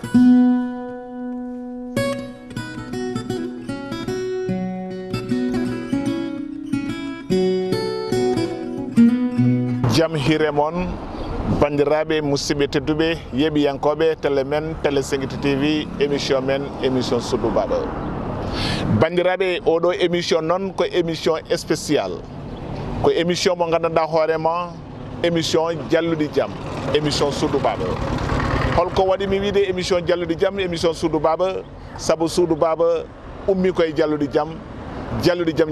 Jam hiremon bandiraɓe musidɓe tedduɓe yeɓiyankoɓe télé men télé Singiti TV émission men émission Suudu Baba bandiraɓe oɗo émission noon ko émission spécial ko émission mo gandanɗa hoorema émission jalluɗi jaam émission Suudu Baba holko waɗi mi wiide émission jalluɗi jaam émission Suudu Baba saabu Suudu Baba ummi koye jalluɗi jaam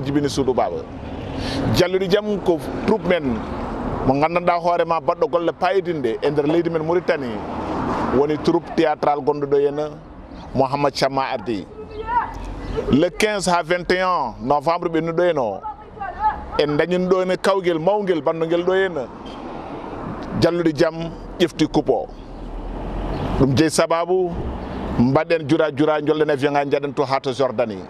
jibini Suudu Baba jalluɗi jaam ko troupe men mo gandanɗa hoorema baɗɗo golle payidinde e nder leydi men Mauritanie woni troupe théâtral gonɗo ɗo henna Mouhammad Chamma ardi le 15 ha 21 novembre ɓennuɗo hen o en dañin ɗo henne kawguel mawguel banduguel ɗo henna jalluɗi jaam ƴefti coupe o ɗum jeeyi sababu mbaɗen jura jolɗen avion ga jaɗen to ha to Jordanie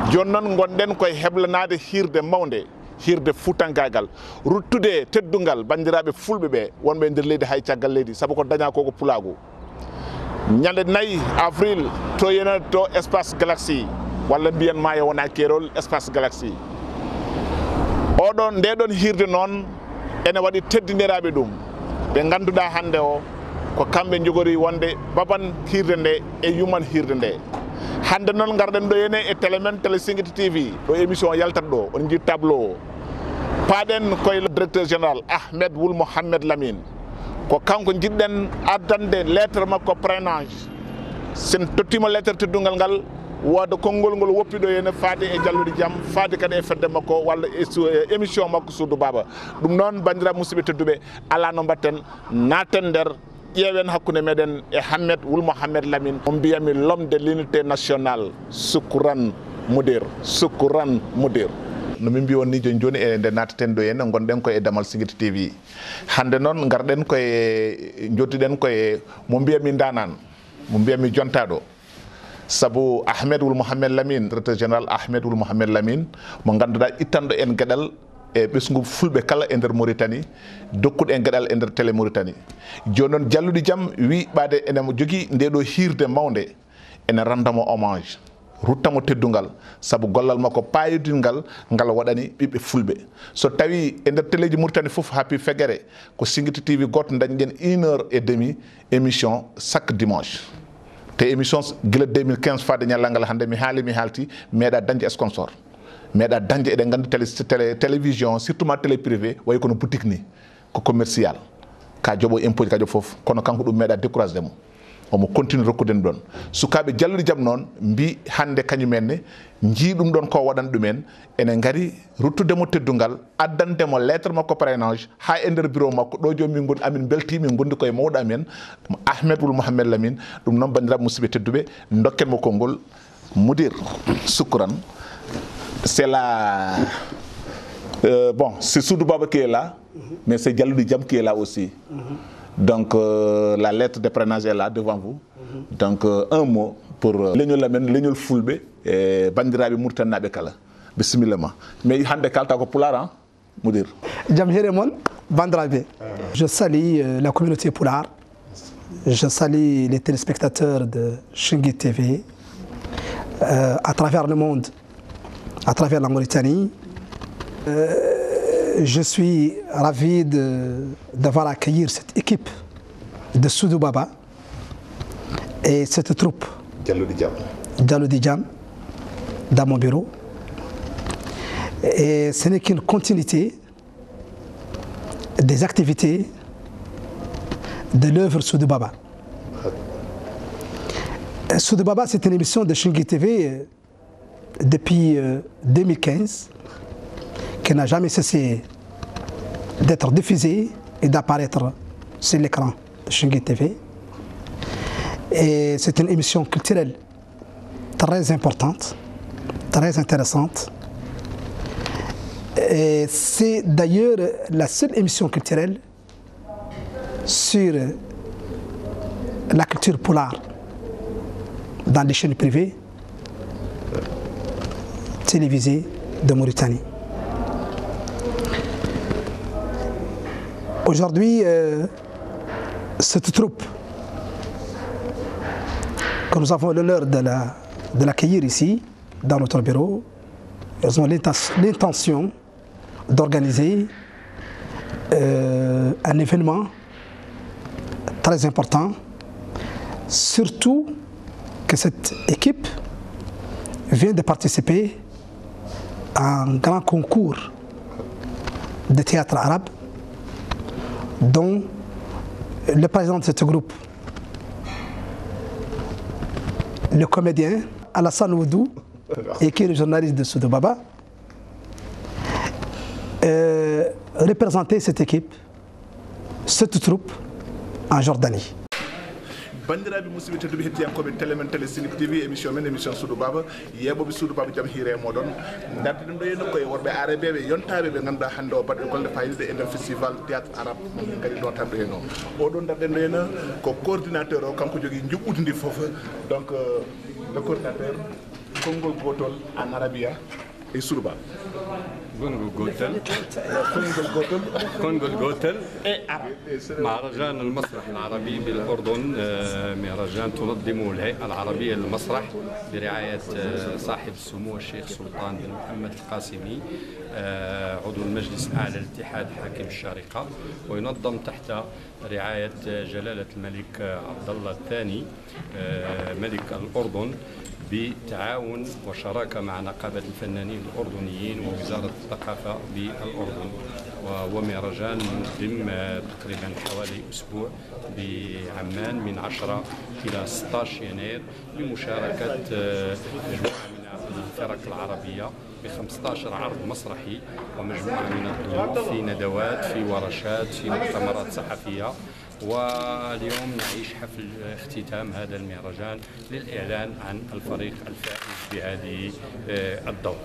joni noon gonɗen koye heblanade hirde mawde hirde fuutankagal ruttude teddungal bandiraɓe fulɓe ɓe wonɓe nder leydi hay caggal leydi saabu ko daña koko pulagu ñande 4 avril to yena to espace galaxy walla mbiyan ma yo wona kerol espace galaxy oɗon ndeɗon hirde noon ene waɗi teddiniraɓe ɗum ɓe ganduɗa hande o ko kamɓe jogori wonde baban hirde nde e yuman hirde nde hande noon garɗen ɗo henne e télé men télé Singiti TV ɗo émission o yaltat ɗo on jii tableau o paɗen koye directeur général Ahmed Wul Mohamed Lamine ko kanko jiɗɗen addande lettre makko prénage sen tottima lettre teddungal ngal wooda konngol ngol woppi ɗo henne faade e jalluɗi jaam faade kadi e fedde makko walla e émission makko Suudu Baba ɗum noon bandiraɓe musidɓe tedduɓe ala no mbatten naten nder ƴeewen hakkude meɗen e Ahmed Wul Mohamed Lamine on mbiyami l'homme de l'unité nationale Soukran Moudir no min mbi on ni joni e nde nattaten ɗo henna gonɗen koye damal Singiti TV hande noon garɗen koye jottiɗen koye mo mbiyami danan mo mbiyami jontaɗo saabu Ahmed Wul Mohamed Lamine directeur général Ahmed Wul Mohamed Lamine mo ganduɗa ittanɗo en gueɗal e ɓesgu fulɓe kala e nder Mauritanie dokkuɗo en gueɗal e nder télé Mauritanie joni noon jalluɗi jaam wi ɓade enemo jogui ndeɗo hirde mawde ene randamo hommage ruttamo teddungal saabu gollal makko payidingal ngal waɗani ɓiɓɓe fulɓe so tawi e nder téléji Mauritanie foof happi fegere ko Singiti TV goto dañɗen 1h30 émission chaque dimanche te émission guila 2015 fadde ñalal ngal hande mi haalti meeɗa dañde sponsor meeɗa dañde eɗen gandi télévision surtout ma télé privé way kono boutique ni ko commercial ka jooɓo impôt ka jooɓo foof kono kanko ɗum meeɗa découragé mo omo continue rokkuden ɗon sukaɓe jalluɗi jaam noon mbi hande kañumenne jii ɗum ɗon ko waɗan ɗumen ene gaari ruttudemo teddungal addandemo lettre makko prénage ha e nder bureau makko ɗo joni min gondi amin belti min gondi koye mawɗo amen Ahmed Wul Mohamed Lamine ɗum noon bandiraɓe musidɓe tedduɓe dokkenmo konngol Moudir Soukran c'est la bon c'est Suudu Baba qui est là mais c'est jalluɗi jaam qui est là aussi donc la lettre de prénage est là devant vous donc un mot pour leñol amen leñol fulɓe e bandiraɓe Mauritanaɓe kala bisimilla ma mais hande kalta ko Pulaar hein Moudir jaam hiire moon bandiraɓe je salue la communauté Pulaar je salue les téléspectateurs de Singiti TV à travers le monde à travers la Mauritanie. Je suis ravi d'avoir accueilli cette équipe de Suudu Baba et cette troupe Jalluɗi Jaam dans mon bureau. Et ce n'est qu'une continuité des activités de l'œuvre Suudu Baba. Suudu Baba, c'est une émission de Singiti TV depuis 2015 qui n'a jamais cessé d'être diffusée et d'apparaître sur l'écran de Singiti TV. Et c'est une émission culturelle très importante, très intéressante. Et c'est d'ailleurs la seule émission culturelle sur la culture pulaar dans les chaînes privées télévisées de Mauritanie. Aujourd'hui, cette troupe que nous avons l'honneur de l'accueillir ici, dans notre bureau. Ils ont l'intention d'organiser un événement très important, surtout que cette équipe vient de participer à un grand concours de théâtre arabe dont le président de ce groupe, le comédien Alassane Oudou, et qui est le journaliste de Soudou Baba, représentait cette équipe, cette troupe en Jordanie. bandiraɓe musidɓe tedduɓe hettiyankoɓe télé men télé Senego TV émission men émission Soudou Baba yeɓoɓe Soudou Baba jaam hiire moɗon darde ɗum ɗo henno koye worɓe areɓeɓe yontaɓe ɓe ganduɗa hannde o baɗɗe golle fayide e nder festival théâtre arabe min kadi ɗotanɗo hen o oɗon darɗen ɗo henna ko coordinateur o kanko jogui juɓɓudi ndi foof donc le coordinateur konngol gotol en arabia e Soudou Baba كونغول جوتل مهرجان المسرح العربي بالأردن. مهرجان تنظمه الهيئة العربية للمسرح برعاية صاحب السمو الشيخ سلطان بن محمد القاسمي عضو المجلس الأعلى لاتحاد حاكم الشارقة، وينظم تحت رعاية جلالة الملك عبد الله الثاني ملك الأردن بتعاون وشراكة مع نقابة الفنانين الأردنيين ووزارة الثقافة بالأردن. وهو مهرجان منظم تقريبا حوالي أسبوع بعمان من 10 إلى 16 يناير لمشاركة مجموعة من الفرق العربية ب 15 عرض مسرحي ومجموعة من الضيوف في ندوات في ورشات في مؤتمرات صحفية. واليوم نعيش حفل اختتام هذا المهرجان للإعلان عن الفريق الفائز بهذه الدورة.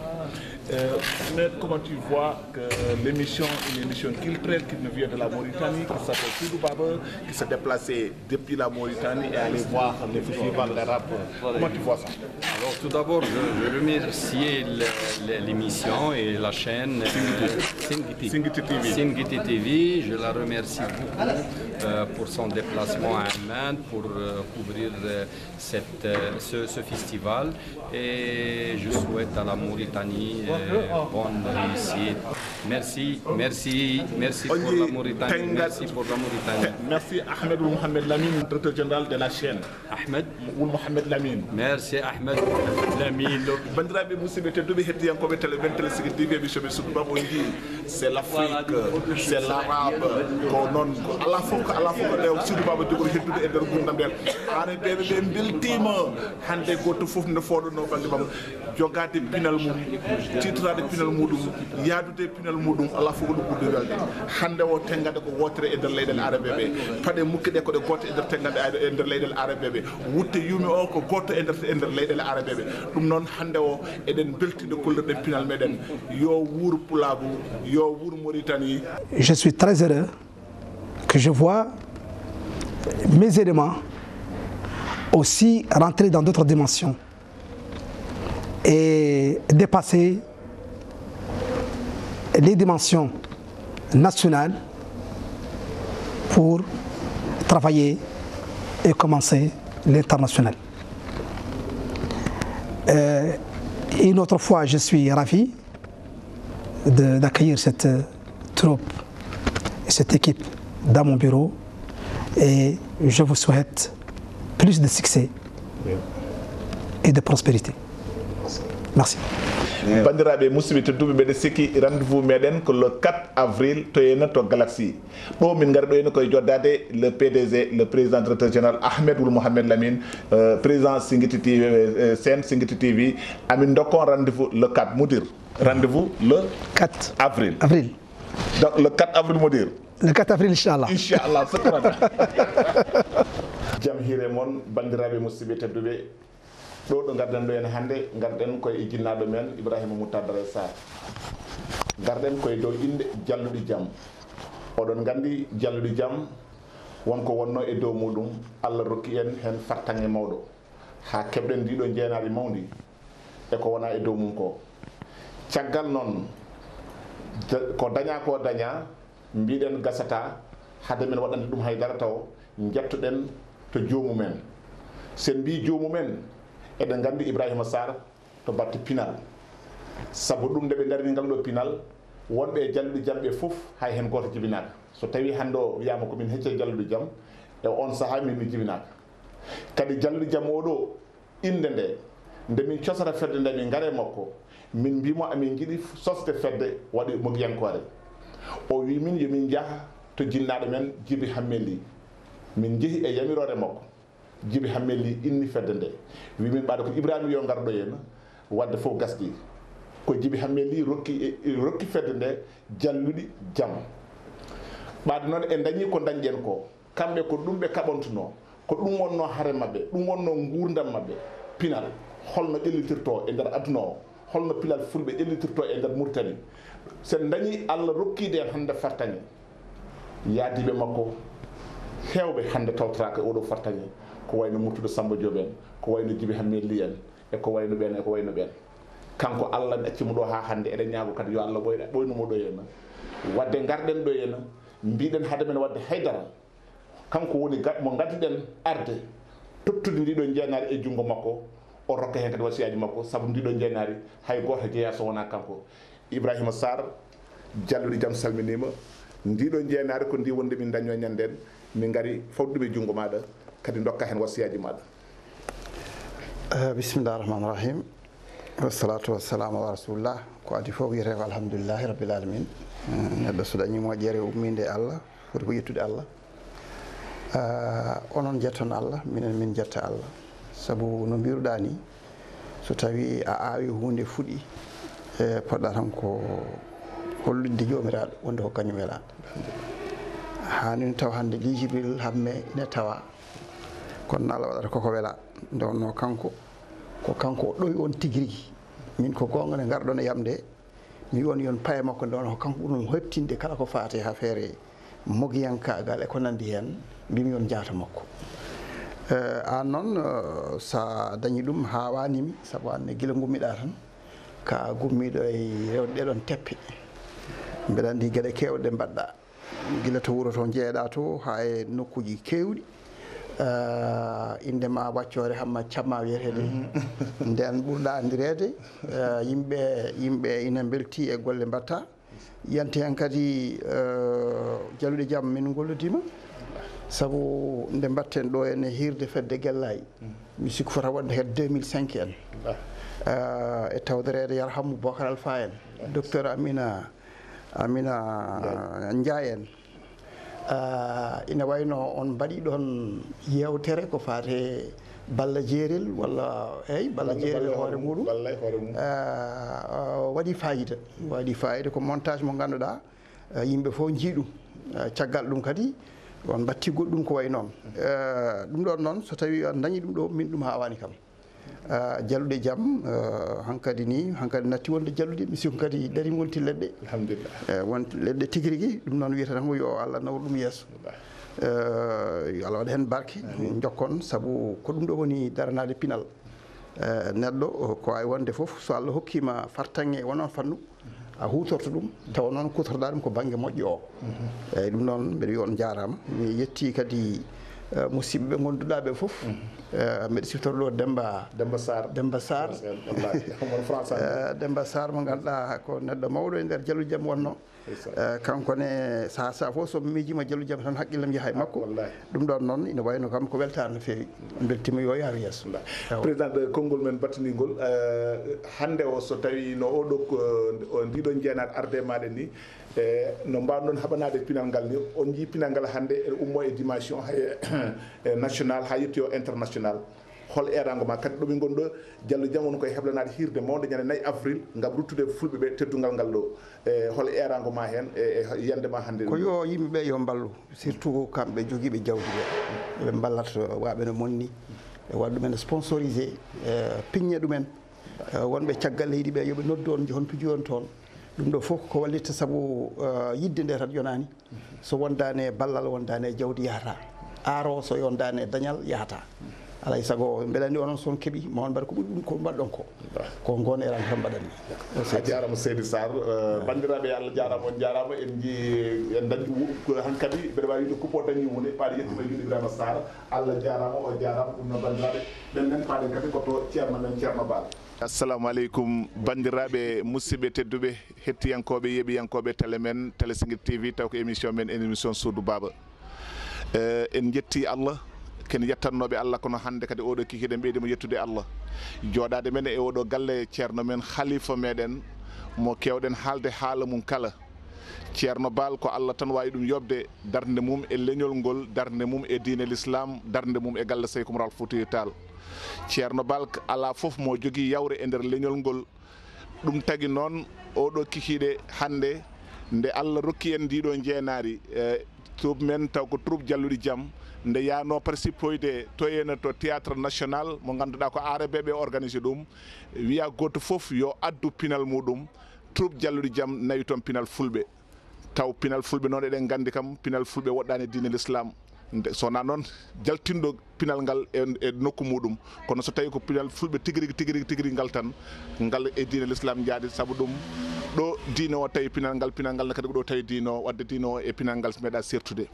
Mais comment tu vois que l'émission est une émission culturelle qui nous vient de la Mauritanie, qui s'appelle Soudou Baba, qui s'est déplacé depuis la Mauritanie et aller voir les festivals d'arabe. Comment tu vois ça? Alors tout d'abord, je remercie l'émission et la chaîne Senego TV. Je la remercie beaucoup pour son déplacement à Amman pour couvrir ce festival. Et je souhaite à la Mauritanie bonne réussite. Merci pour la Mauritanie. Merci pour la Mauritanie. Merci Ahmed Mohamed Lamine, directeur général de la chaîne. Ahmed Mohamed Lamine. Merci Ahmed Lamine. Bandiraɓe musidɓe tedduɓe hettiyankoɓe télé men télé Senego TV émission ɓe Soudou Baba ji c'est l'Afrique, c'est l'arabe ko noon ko ala fof ko ɗew Soudou Baba jogori heddude e nder gurdam nden areɓeɓe ɓe beltima hande goto foof nde fooɗono banggue mam jogade pinal mum titrade pinal muɗum yaadude pinal muɗum ala fof ko ɗum ɓurɗo welde hande o tengade ko wotere e nder leyɗele arabeɓe paɗe mukkiɗe koɗe goto e nder tengade e nder leyɗele arabeɓe wutte yumi o ko goto e nder leyɗele arabeɓe ɗum noon hande o eɗen beltide kollirɗen pinal meɗen yo wuur Pulaagu yo wuur Mauritanie. Je suis très heureux que je vois mes éléments aussi rentrer dans d'autres dimensions et dépasser les dimensions nationales pour travailler et commencer l'international. Une autre fois, je suis ravi d'accueillir cette troupe et cette équipe dans mon bureau et je vous souhaite plus de succès et de prospérité. Merci. bandiraɓe musidɓe tedduɓe mbeɗa sikki rendez-vous meɗen ko le 4 avril to henna to Galaxy ɗo min gari ɗo henna koye joddade le PDG le président directeur général Ahmed Wul Mohamed Lamine président Senego TV scène Senego TV amin dokkon rendez-vous le 4 mudir rendez-vous le 4 avril donc le 4 avril mudir le 4 avril inchallah shukran jaam hiire moon bandiraɓe musidɓe tedduɓe ɗo ɗo garɗen ɗo hen hannde garɗen koye jinnaɗo men Ibrahima Moutadara Sarr garɗen koye dow inde jalluɗi jaam oɗon gandi jalluɗi jaam wonko wonno e dow muɗum Allah rokki en hen fartange mawɗo ha keɓɗen ndiɗo jeenaɗi mawdi eko wona e dow mum ko caggal noon ko daña mbiɗen gasata hade men waɗande ɗum haydara taw jettoɗen to joomumen sen mbi joomumen eɗen nganndi Ibrahima Sarr to batte pinal sabu ɗum nde ɓe darini ngal ɗo pinal wonɓe e jalluɗi jam ɓe fof hay hen goto jibinaka so tawi hannde o wiyama komin hecce jalluɗi jam e on saaha min mi jibinaka kadi jalluɗi jam oɗo inde nde nde min cosata fedde nde min ngare makko min mbimo amin jiiɗi sosde fedde waɗi mogiyankore o wi min yomin jaaha to jinnaɗo men Djiby Hammelli min jeehi e yamirore makko Djiby Hammelli inni fedde nde wi min ɓaade ko Ibrahima yo ngarɗo henna wadde fof gasɗi ko Djiby Hammelli rokki fedde nde jalluɗi jam ɓaade noon e dañi ko dañƴen ko kamɓe ko ɗum ɓe kaɓontuno ko ɗum wonno haare mabɓe ɗum wonno gurdam mabɓe pinal holno ƴellitirto e nder aduna o holno pilal fulɓe ƴellitirto e nder Mauritanie sen dañi Allah rokkide en hande fartañe yaadiɓe makko hewɓe hande tawtoraka oɗo fartañe ko wayno Murtudo Samba Diop en ko wayno Djiby Hammelli en e ko wayno ɓen e ko wayno ɓen kanko Allah accimo ɗo ha hande eɗen ñaago kadi yo Allah ɓoynumo ɗo henna wadde garɗen ɗo henna mbiɗen haade men wadde haydara kanko woni mo gaddiɗen arde tottude ndiɗo jeenari e junngo makko o rokka hen kadi wasiyaji makko saabu ndiɗo jeenari hay goto jeeya so wona kanko Ibrahima Sarr jalluɗi jam salminima ndiɗo jeenari ko ndi wonde min daño ñanden min gari fawɗuɗum e junngo maɗa kadi dokka hen wasiyaji maɗa bisimillahi rahmani rahim wassalatu wassalamu ala rasulillah ko adi fof wiyete ko alhamdulillahi rabbil alamin neɗɗo so dañi moƴƴere umminde e Allah foti ko ƴettude Allah onon jetton Allah minen min jetta Allah sabu no mbiruɗa ni so tawi a aawi hunde fuɗi e poɗɗa tan ko holludde jomiraɗo wonde ko kañum welaɗo hani taw hande li Jibril hamme ine tawa kono Allah waɗata koko wela nde wonno kanko ko kanko o ɗoyi on tigui rigui min ko gonga nde garɗon e yamde mi woni yon paye makko nde wonno ko kanko ɓuurno heɓtinde kala ko faate ha feere mogiyankagal e ko nandi hen mbimi yon jaata makko an noon sa dañi ɗum ha wanimi saabu anne guila gummiɗa tan ka gummiɗo e rewde ɗeɗon teppe mbeɗa andi gueɗe kewɗe mbaɗɗa guila to wuuro to jeeɗa to ha e nokkuji kewɗi indema waccore hamma camma wiyetede nden ɓurɗa andirede yimɓe ina belti e golle mbatta yante hen kadi jalluɗe jam min golludima saabu nde mbatten ɗo ene hirde fedde guellayi mi sikku fota wonde hedde 2005 en e tawderede Yarhamu Bocar Alpha en docteur Amina Ndiaye en ina wayno on mbaɗi ɗon yewtere ko fate balla jeerel walla eyyi balla jeerel hoore muɗum waɗi fayida ko montage mo ganduɗa yimɓe fof jiiɗum caggal ɗum kadi on batti goɗɗum ko way noon ɗum ɗon noon so tawi on dañi ɗum ɗo min ɗum hawani kam jalluɗe jaam hankkadi ni hankkadi natti wonde jalluɗe mi sikku kadi dari wonti leɗɗe alhamdulillah wonti leɗɗe tigui rigui ɗum noon wiyata tan yo Allah nawru ɗum yesso yo Allah waɗa hen barke jokkon saabu ko ɗum ɗo woni daranade pinal neɗɗo ko wawi wonde foof so Allah hokkima fartange wonon fannu a hutorto ɗum tawa noon kutorɗa ɗum ko banggue moƴƴo o eyyi ɗum noon mbeɗa wiya on jarama mi yetti kadi musidɓe ɓe gonduɗa ɓe foof mbeɗa siftorɗo Demba Sarr Demba Sarr mo ganduɗa ko neɗɗo mawɗo e nder jalluɗi jaam wonno kankone saha fof so miijima jalluɗi jaam tan haqqillam yaha e makko ɗum ɗon noon ina wayno kam ko weltare no fewi beltima yo yaaru yesso président konngol men battanigol hande o so tawi no oɗo ndiɗon jeenade arde maɗen ni no mbawɗon haɓanade pinal ngal ni on jii pinal ngal hande ene ummo e dimension hay national ha yetti o international hol erago ma kadi ɗomin gonɗo jalluɗi jam woni koye heblanade hirde mawde ñande 4 avril gam ruttude fulɓe ɓe teddugal ngal ɗo hol erago ma hen e yiyande ma hande ko yo yimɓeɓe yo mballu surtout kamɓe joguiɓe jawdi ɓe ɓe ballat waɓe no monni e waɗa ɗumen sponsorisé piñña ɗumen wonɓe caggal leydi ɓe yooɓe noddu on jehon pijoyon toon ɗum ɗo fof ko wallitta saabu yidde nde tan yonani so wondane ballal wondane jawdi yahata aro so yondane dañal yahata alay sago mbeɗa onon son keeɓi ma on mbaɗa ko ɓuri ɗum ko mbaɗɗon ko gon eran tan mbaɗanni a jarama Seydi Sarr bandiraɓe Allah jarama on jarama en jii en dañi hankkadi mbeɗa wawi wiide coupo dañi wonde paɗi yettima juuɗe Ibrahima Sarr Allah jarama o jarama ɗum no bandiraɓe ɓen men paɗen kadi koto ceerno men Ceerno Bal. Assalamu aleykum bandiraɓe musidɓe tedduɓe hettiyankoɓe yeeɓiyankoɓe télé men Télé Senguir TV taw ko émission men émission Suudu Baba en jetti Allah ken yettannoɓe Allah kono hande kadi oɗo kikiɗen ɓeydimo yettude Allah joɗade men e oɗo galle ceerno men khalifa meɗen mo kewɗen haalde haala mum kala ceerno Bal ko Allah tan wawi ɗum yobde darde mum e leñol ngol darde mum e diine l'islam darde mum e galle Sékou Oumar Foutiyou Tall ceerno Bal ala foof mo jogui yawre e nder leñol ngol ɗum tagui noon oɗo kikiɗe hande nde Allah rokki en ndiɗo jeenari troupe men taw ko troupe jalluɗi jaam nde yano participoyde to ene to théâtre national mo ganduɗa ko ARBB organisé ɗum wiya goto foof yo addu pinal muɗum troupe jalluɗi jaam nawi toon pinal fulɓe taw pinal fulɓe noon eɗen gandi kam pinal fulɓe woɗɗani diine l'islam sowona noon jaltinɗo pinal ngal e nokku muɗum kono so tawi ko pinal fulɓe tigui ngal tan ngal e diine l'islam jaadi saabu ɗum ɗo diine o tawi pinal ngal ne kadi ko ɗo tawi diine o wadde diine o e pinal ngal meeɗa sertude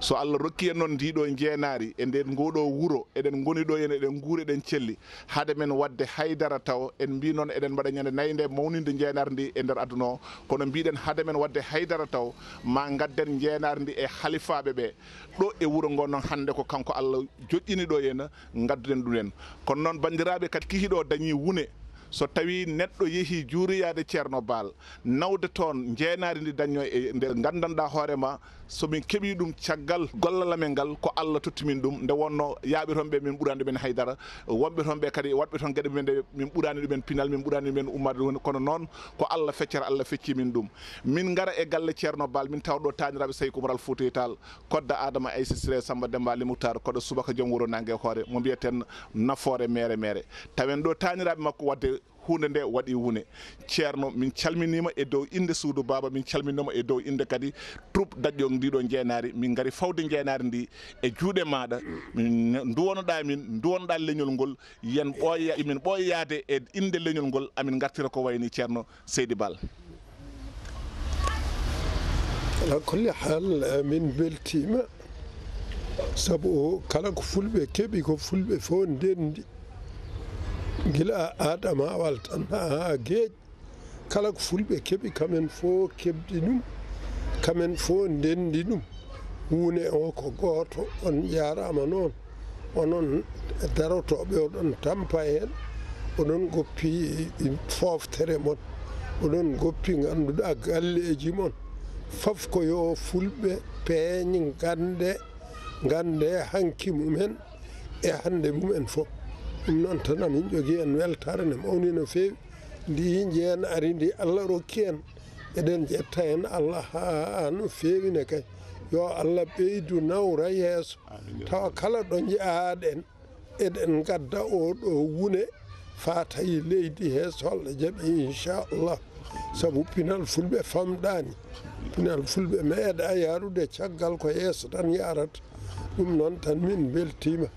so Allah rokki en noon ndiɗo jeenari e nden ngoɗo wuuro eɗen goni ɗo hen eɗen guuri eɗen celli haade men wadde haydara taw en mbi noon eɗen mbaɗa ñande nayyi nde mawninde jeenari ndi e nder aduna o kono mbiɗen haade men wadde haydara taw ma gadden jeenari ndi e halifaɓe ɓe ɗo e wuuro ngo noon hande ko kanko Allah joƴƴini ɗo henna gadduɗen ɗum en kono noon bandiraɓe kadi kihiɗo dañi wune so tawi neɗɗo yeehi juuroyade ceerno Bal nawde toon jeenari ndi dañño e nde gandanɗa hoorema somin keeɓi ɗum caggal gollal amen ngal ko Allah tottimin ɗum nde wonno yaaɓe toon ɓe min ɓurani ɗumen haydara wonɓe toon ɓe kadi waɗɓe toon gueɗe mumen nde min ɓurani ɗumen pinal min ɓurani ɗumen ummade ɗum kono noon ko Allah feccata Allah feccimin ɗum min gara e galle ceerno Bal min tawɗo taniraɓe Sékou Oumar Foutiyou Tall kodda Adama Aïssa Siré Samba Demba Ali Moutar koɗo subaka joom wuuro nangue hoore mo mbiyeten nafoore mere tawen ɗo taniraɓe makko wadde hunde nde waɗi wune ceerno min calminima e dow inde Suudu Baba min calminima e dow inde kadi troupe daƴƴo ndiɗo jeenari min gari fawde jeenari ndi e juuɗe maɗa duwonoɗa min duwonoɗa leñol ngol yen ɓooya min ɓooyade e inde leñol ngol amin gartira ko wayni ceerno Seydi Bal. ala kulli hal min beltima saabu kala ko fulɓe keeɓi ko fulɓe fof ndendi gila adama awal tan ha geej kala ko fulɓe keeɓi kamen fof keɓdi ɗum kamen fof ndendi ɗum huune o ko gooto on jarama noon onon darotoɓe oɗon tampa hen oɗon goppi foftere mon oɗon goppi ganduɗa galleji mon fof ko yo fulɓe peeñ gande hanki mumen e hande mumen fof ɗum noon tan amin jogui en weltare ne mawni no fewi ndi jeen ari ndi Allah rokki en eɗen jetta en Allah ha no fewine kay yo Allah ɓeydu nawra yeeso tawa kala ɗo jaaɗen eɗen gadda oɗo wune fa tawi leydi he so Allah jaaɓi inchallah saabu pinal fulɓe famɗani pinal fulɓe meeɗa yarude caggal ko yeeso tan yarata ɗum noon tan min beltima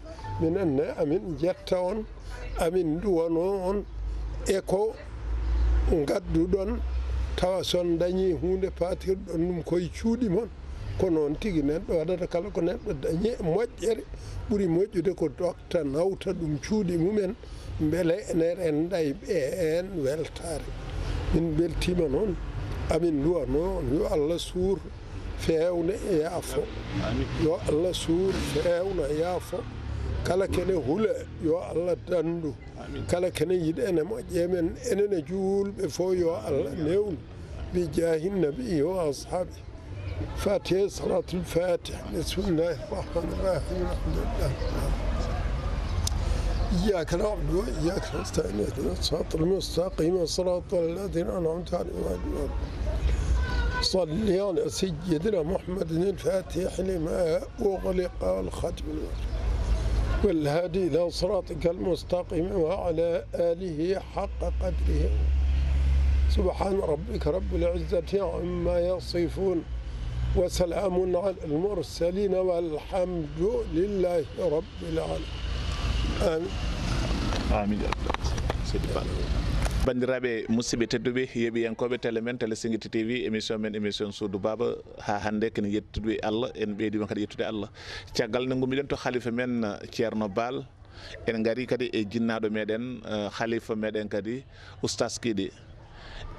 minenne amin jetta on amin duwano on e ko gadduɗon tawa son dañi hunde patirɗon ɗum koye cuuɗi mon ko noon tigui neɗɗo waɗata kala ko neɗɗo dañi moƴƴere ɓuuri moƴƴude ko dokta nawta ɗum cuuɗi mumen beele ene renday ɓe en weltare min beltima noon amin duwano on yo Allah suur fewna e yaafo yo Allah suur fewna yaafo kala kene hula yo Allah dandu kala kene yiɗene moƴƴe men enene juulɓe fof yo Allah newnu bi jahin nabi wa ashabi fatiha salatul fatih bismillahir rahmanir rahim alhamdulillah إياك نعبد وإياك نستعين اهدنا الصراط المستقيم صراط الذين أنعمت عليهم صل على سيدنا محمد الفاتح لما أغلق الختم والهادي إلى صراطك المستقيم وعلى آله حق قدره سبحان ربك رب العزة عما يصفون وسلام على المرسلين والحمد لله رب العالمين. amin amin seydi Fall bandiraɓe musidɓe tedduɓe yeeɓiyankoɓe télé men télé Singiti TV émission men émission Soudou Baba ha hande kene yettude Allah en ɓeydima kadi yettude Allah caggal nde gummiɗen to halifa men Ceerno Baal en gari kadi e jinnaɗo meɗen halifa meɗen kadi oustas Kiɗi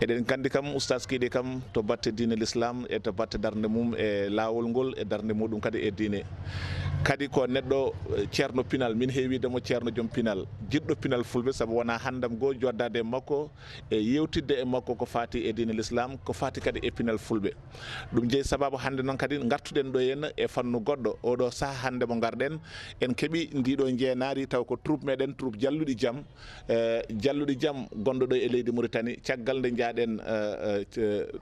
eɗen kandi kam oustas Kiɗi kam to batte diine l'islam e to batte darde mum e lawol ngol e darde muɗum kadi e diine kadi ko neɗɗo ceerno pinal min heewidemo ceerno joom pinal jiɗɗo pinal fulɓe saabu wona handam goo joddade e makko e yewtidde e makko ko fati e diine l'islam ko fati kadi e pinal fulɓe ɗum jeeyi sababu hande noon kadi gartuɗen ɗo henna e fannu goɗɗo oɗo saaha hande mo garɗen en keeɓi ndiɗo jeenari taw ko troupe meɗen troupe jalluɗi jaam gonɗo ɗo e leydi Mauritanie caggal nde jaaɗen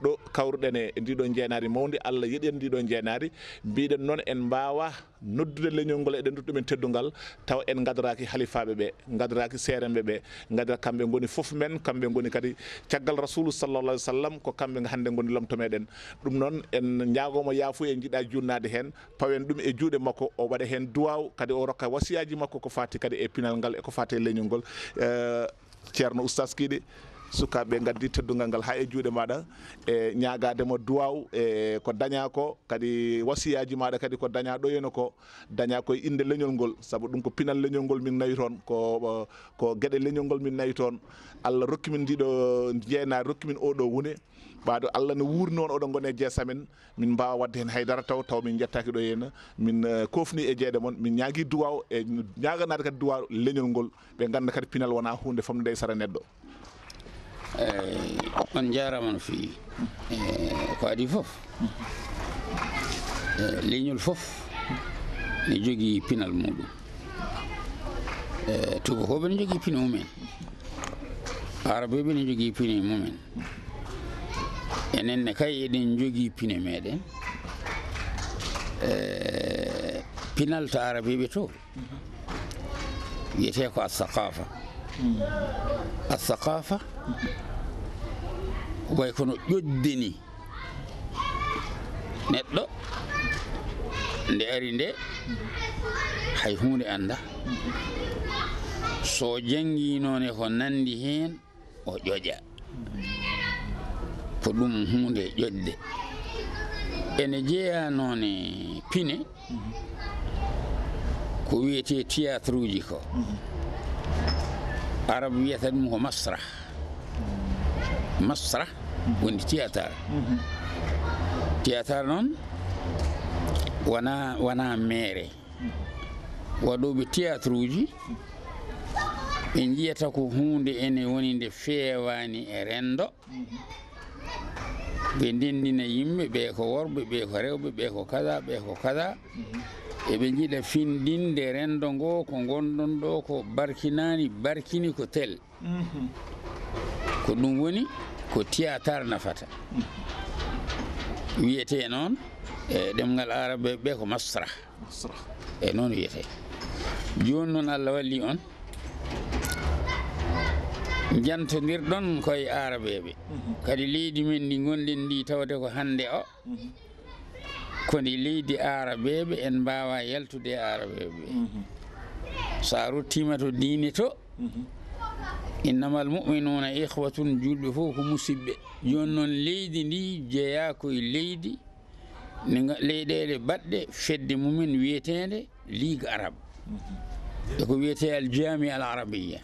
ɗo kawruɗen e ndiɗo jeenari mawdi Allah yiɗen ndiɗo jeenari mbiɗen noon en mbawa noddude leñol ngol eɗen dutɗumen teddugal taw en gadaraki halifaɓe ɓe gadaraki seeremɓe ɓe gadara kamɓe goni foof men kamɓe goni kadi caggal rasulu sallallah alih w sallam ko kamɓe hande goni lomto meɗen ɗum noon en ñagomo yaafu e jiiɗa junnade hen pawen ɗum e juuɗe makko o waɗa hen duwaw kadi o rokka wasiyaji makko ko fati kadi e pinal ngal e ko fati e leñol ngol ceerno oustas Kiɗi sukaɓe gaddi teddugal ngal ha e juuɗe maɗa e ñagademo duwaw e ko daña ko kadi wasiyaji maɗa kadi ko daña ɗo henna ko daña koye inde leñol ngol saabu ɗum ko pinal leñol ngol min nawi toon ko gueɗe leñol ngol min nawi toon Allah rokki min ndiɗo jeenari rokki min oɗo wune ɓaɗo Allah no wurni on oɗon gone jeesamen min mbawa wadde hen haydara taw min jettaki ɗo henna min kofni e jeeɗe moon min ñagui duwaw e ñaganade kadi duwaw leñol ngol ɓe ganda kadi pinal wona hunde famnude e sara neɗɗo on jarama no feewi ko adi foof leñol foof ne jogui pinal muɗum tubakoɓe ne jogui pine mumen arabeɓe ne jogui pine mumen enenne kay eɗen jogui pine meɗen pinal to arabeɓe to wiyete ko as-saqafa as-saqafa way kono ƴoddeni neɗɗo nde ari nde hay hunde anda so jangi noon e ko nandi hen o ƴoƴa ko ɗum hunde ƴoƴde ene jeeya noon e pine ko wiyete théâtre uji ko arabe wiyata ɗum ko masrah masrah woni théâtre théâtre noon wona mere waɗoɓe théâtre uji ɓe jiyata ko hunde ene woni nde feewani e rendo ɓe ndendina yimɓe ɓe ko worɓe ɓe ko rewɓe ɓe ko kada ɓe ko kada eɓe jiiɗa findinde rendo ngo ko gonɗon ɗo ko barkinani barkini ko tel ko ɗum woni ko théâtre nafata wiyete noon e ɗemgal arabe ɓe ko masrah e noon wiyete joni noon Allah walli on jantodirɗon koye arabeɓe kadi leydi men ndi gonɗen ndi tawde ko hande o kodi leydi arabeɓe en mbawa yaltude e arabeɓe sa ruttima to diine to innamal mu'minuna ikhwatun julɓe fof ko musidɓe joni noon leydi ndi jeeya koye leydi leyɗele baɗɗe fedde mumen wiyetede ligue arabe e ko wiyete al jami al arabiya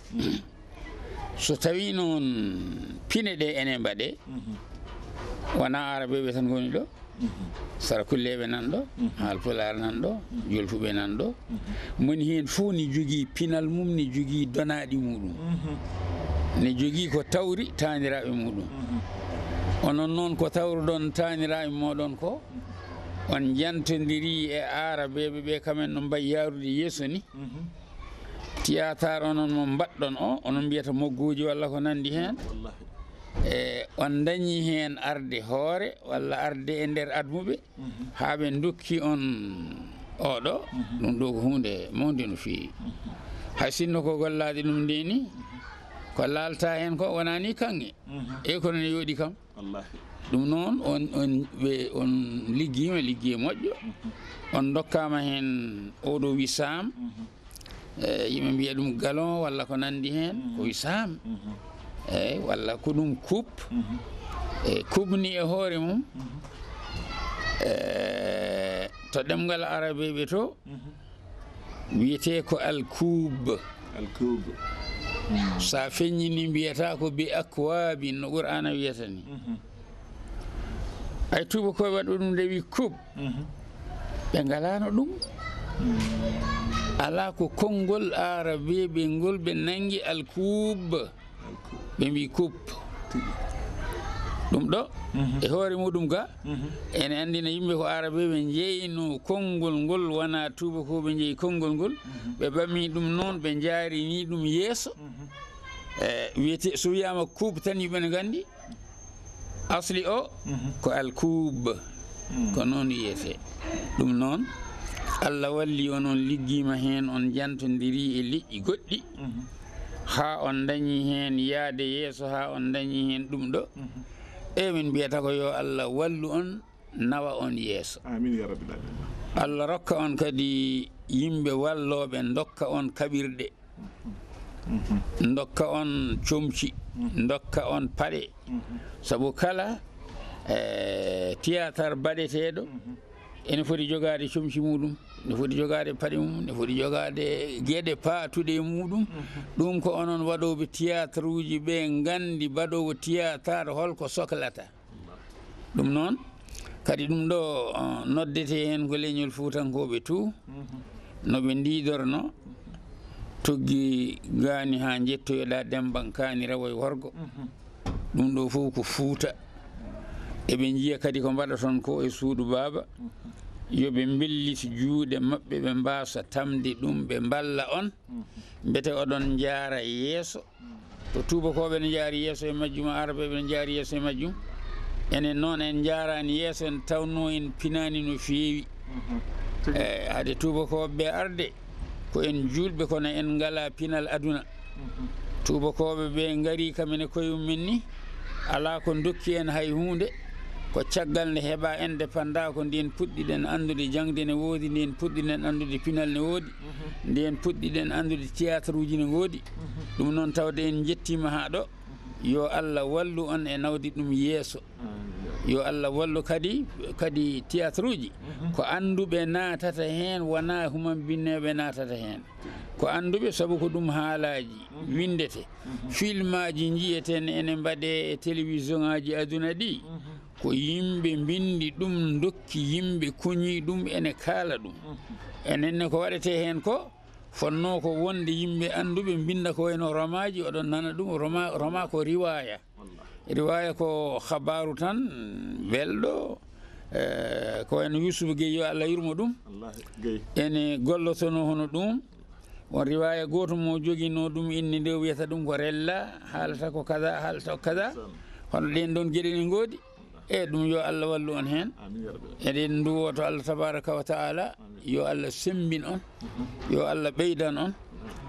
so tawi noon pine ɗe ene mbaɗe wona arabeɓe tan goni ɗo sarakulleɓe nan ɗo haalpular nan ɗo jolfuɓe nan ɗo moni hen fof ne jogui pinal mum ne jogui donaɗi muɗum ne jogui ko tawri taniraɓe muɗum onon noon ko tawruɗon taniraɓe moɗon ko on jantodiri e arabeɓe ɓe kamen no mbayi yarude yeeso ni théâtre onon mo mbaɗɗon o onon mbiyata moggoji walla ko nandi hen on dañi hen arde hoore walla arde e nder admuɓe haaɓe dokki on oɗo ɗum ɗo ko hunde mawde no feewi hay sinno ko gollade ɗum nde ni ko laalta hen ko wona ni kanŋe e kono ne yooɗi kam ɗum noon on ligguima ligguey moƴƴo on dokkama hen oɗo wisam yimɓe mbiya ɗum galon walla ko nandi heen koye saam eyyi walla ko ɗum coupe kubni e hoore mum to ɗemgal arabeɓe to wiyete ko alkube sa feññini mbiyata ko bi akwabi no qur'ana wiyata ni ay tubakoɓe waɗo ɗum ndewi coupe ɓe ngalano ɗum ala ko konngol arabeɓe ngol ɓe nangi alkube ɓe mbi coupe ɗum ɗo e hoore muɗum ga ene andina yimɓe ko arabeɓe jeyno konngol ngol wona tubakoɓe jeeyi konngol ngol ɓe ɓami ɗum noon ɓe jaarini ɗum yeeso wiyete so wiyama coupe tan yimɓe ne gandi asli o ko alkube ko noon wiyete ɗum noon Allah walli onon liggima hen on jantodiri e liƴƴi goɗɗi ha on dañi hen yaade yeeso ha on dañi hen ɗum ɗo e min mbiyata ko yo Allah wallu on nawa on yeeso amin ya rabbil alamin Allah rokka on kadi yimɓe walloɓe dokka on kaɓirɗe dokka on comci dokka on paɗe saabu kala théâtre baɗeteɗo ene foti jogade comci muɗum ne foti jogade paɗe mum ne foti jogade gueɗe paatuɗe e muɗum ɗum ko onon waɗoɓe théâtre uji ɓe gandi baɗowo théâtre holko sohlata ɗum noon kadi ɗum ɗo noddete hen ko leñol fuutankoɓe tout noɓe ndidorno toggi gani ha jettoyoɗa dembankani rawoye worgo ɗum ɗo fof ko fuuta eɓe jiiya kadi ko mbaɗa toon ko e suudu baaba yoɓe belliti juuɗe maɓɓe ɓe mbasa tamde ɗum ɓe balla on mbete oɗon jaara yeeso to tubakoɓe ne jaari yeeso e majjum arabeɓe ne jaari yeeso e majjum enen noon en jarani yeeso en tawno en pinani no feewi haade tubakoɓe ɓe arde ko en julɓe kono en ngala pinal aduna tubakoɓe ɓe gaari kamene koyemumen ni ala ko dokki en hay hunde ko caggal nde heɓa indépendant ko nden puɗɗiɗen andude jangde ne woodi nden puɗɗiɗen andude pinal ne woodi nden puɗɗiɗen andude théâtre uji ne woodi ɗum noon tawde en jettima ha ɗo yo Allah wallu on e nawdi ɗum yeeso yo Allah wallu kadi théâtre uji ko anduɓe natata hen wona human binneɓe natata hen ko anduɓe saabu ko ɗum haalaji windete film aji jiyeten ene mbaɗe e télévision aji aduna ɗi ko yimɓe bindi ɗum dokki yimɓe kuñi ɗum ene kaala ɗum enenne ko waɗete hen ko fonno ko wonde yimɓe anduɓe binda ko wayno romaji oɗon nana ɗum roma ko riwaya ko habaru tan welɗo ko wayno Yousouf Gueye yo Allah yurmo ɗum ene gollotono hono ɗum on riwaya goto mo joguino ɗum inde nde wiyata ɗum ko rella haalata ko kada haalata ko kada hono ɗen ɗon gueɗe ɗe goodi e ɗum yo Allah wallu on hen eɗen duwoto Allah tabaraka wa taala yo Allah sembin on yo Allah ɓeydan on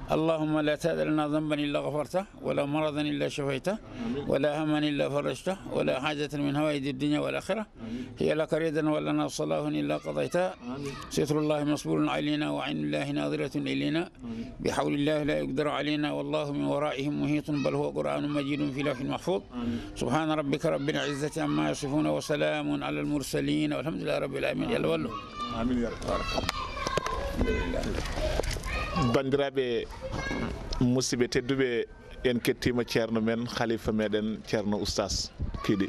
اللهم لا تدع لنا ذنبا الا غفرته ولا مرضا الا شفيته ولا هما الا فرجته ولا حاجه من هوائج الدنيا والاخره هي لك رضا ولنا صلاح الا قضيتها ستر الله مصبور علينا وعين الله ناظره الينا بحول الله لا يقدر علينا والله من ورائهم محيط بل هو قران مجيد في لوح محفوظ سبحان ربك رب العزه عما يصفون وسلام على المرسلين والحمد لله رب العالمين يلا والله امين يا رب bandiraɓe musidɓe tedduɓe en kettima ceerno men khalifa meɗen ceerno oustas Kiɗi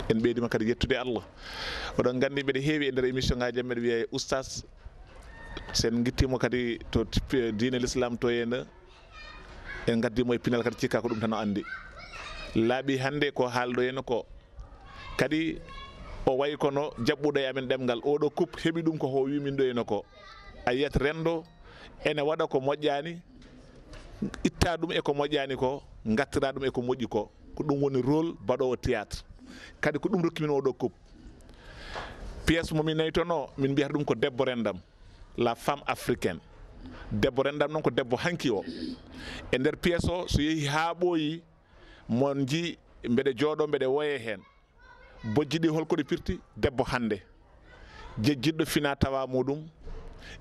en ɓeydima kadi yettude Allah oɗon gandi mbeɗa heewi e nder émission ngaji jam mbeɗa wiya oustas sen guittimo kadi to diine l'islam to henna en gaddimo e pinal kadi cikka ko ɗum tan o andi laaɓi hande ko haalɗo henna ko kadi o wayi kono jaɓɓuɗo e amen ɗemgal oɗo coupe heeɓi ɗum ko ho wimin ɗo henna ko a yiyat rendo ene waɗa ko moƴƴani itta ɗum eko moƴƴani ko gattira ɗum eko moƴƴi ko ɗum woni rôle baɗowo théâtre kadi ko ɗum rokkimin oɗo coupe pièce momin nayi toon o min mbiyata ɗum ko debbo rendam la femme africaine debbo rendam noon ko debbo hanki o e nder pièce o so yeehi ha ɓooyi mon ji mbeɗe jooɗo mbeɗe woye hen bojjiɗi holkoɗe pirti debbo hande jejjiɗɗo fina tawa muɗum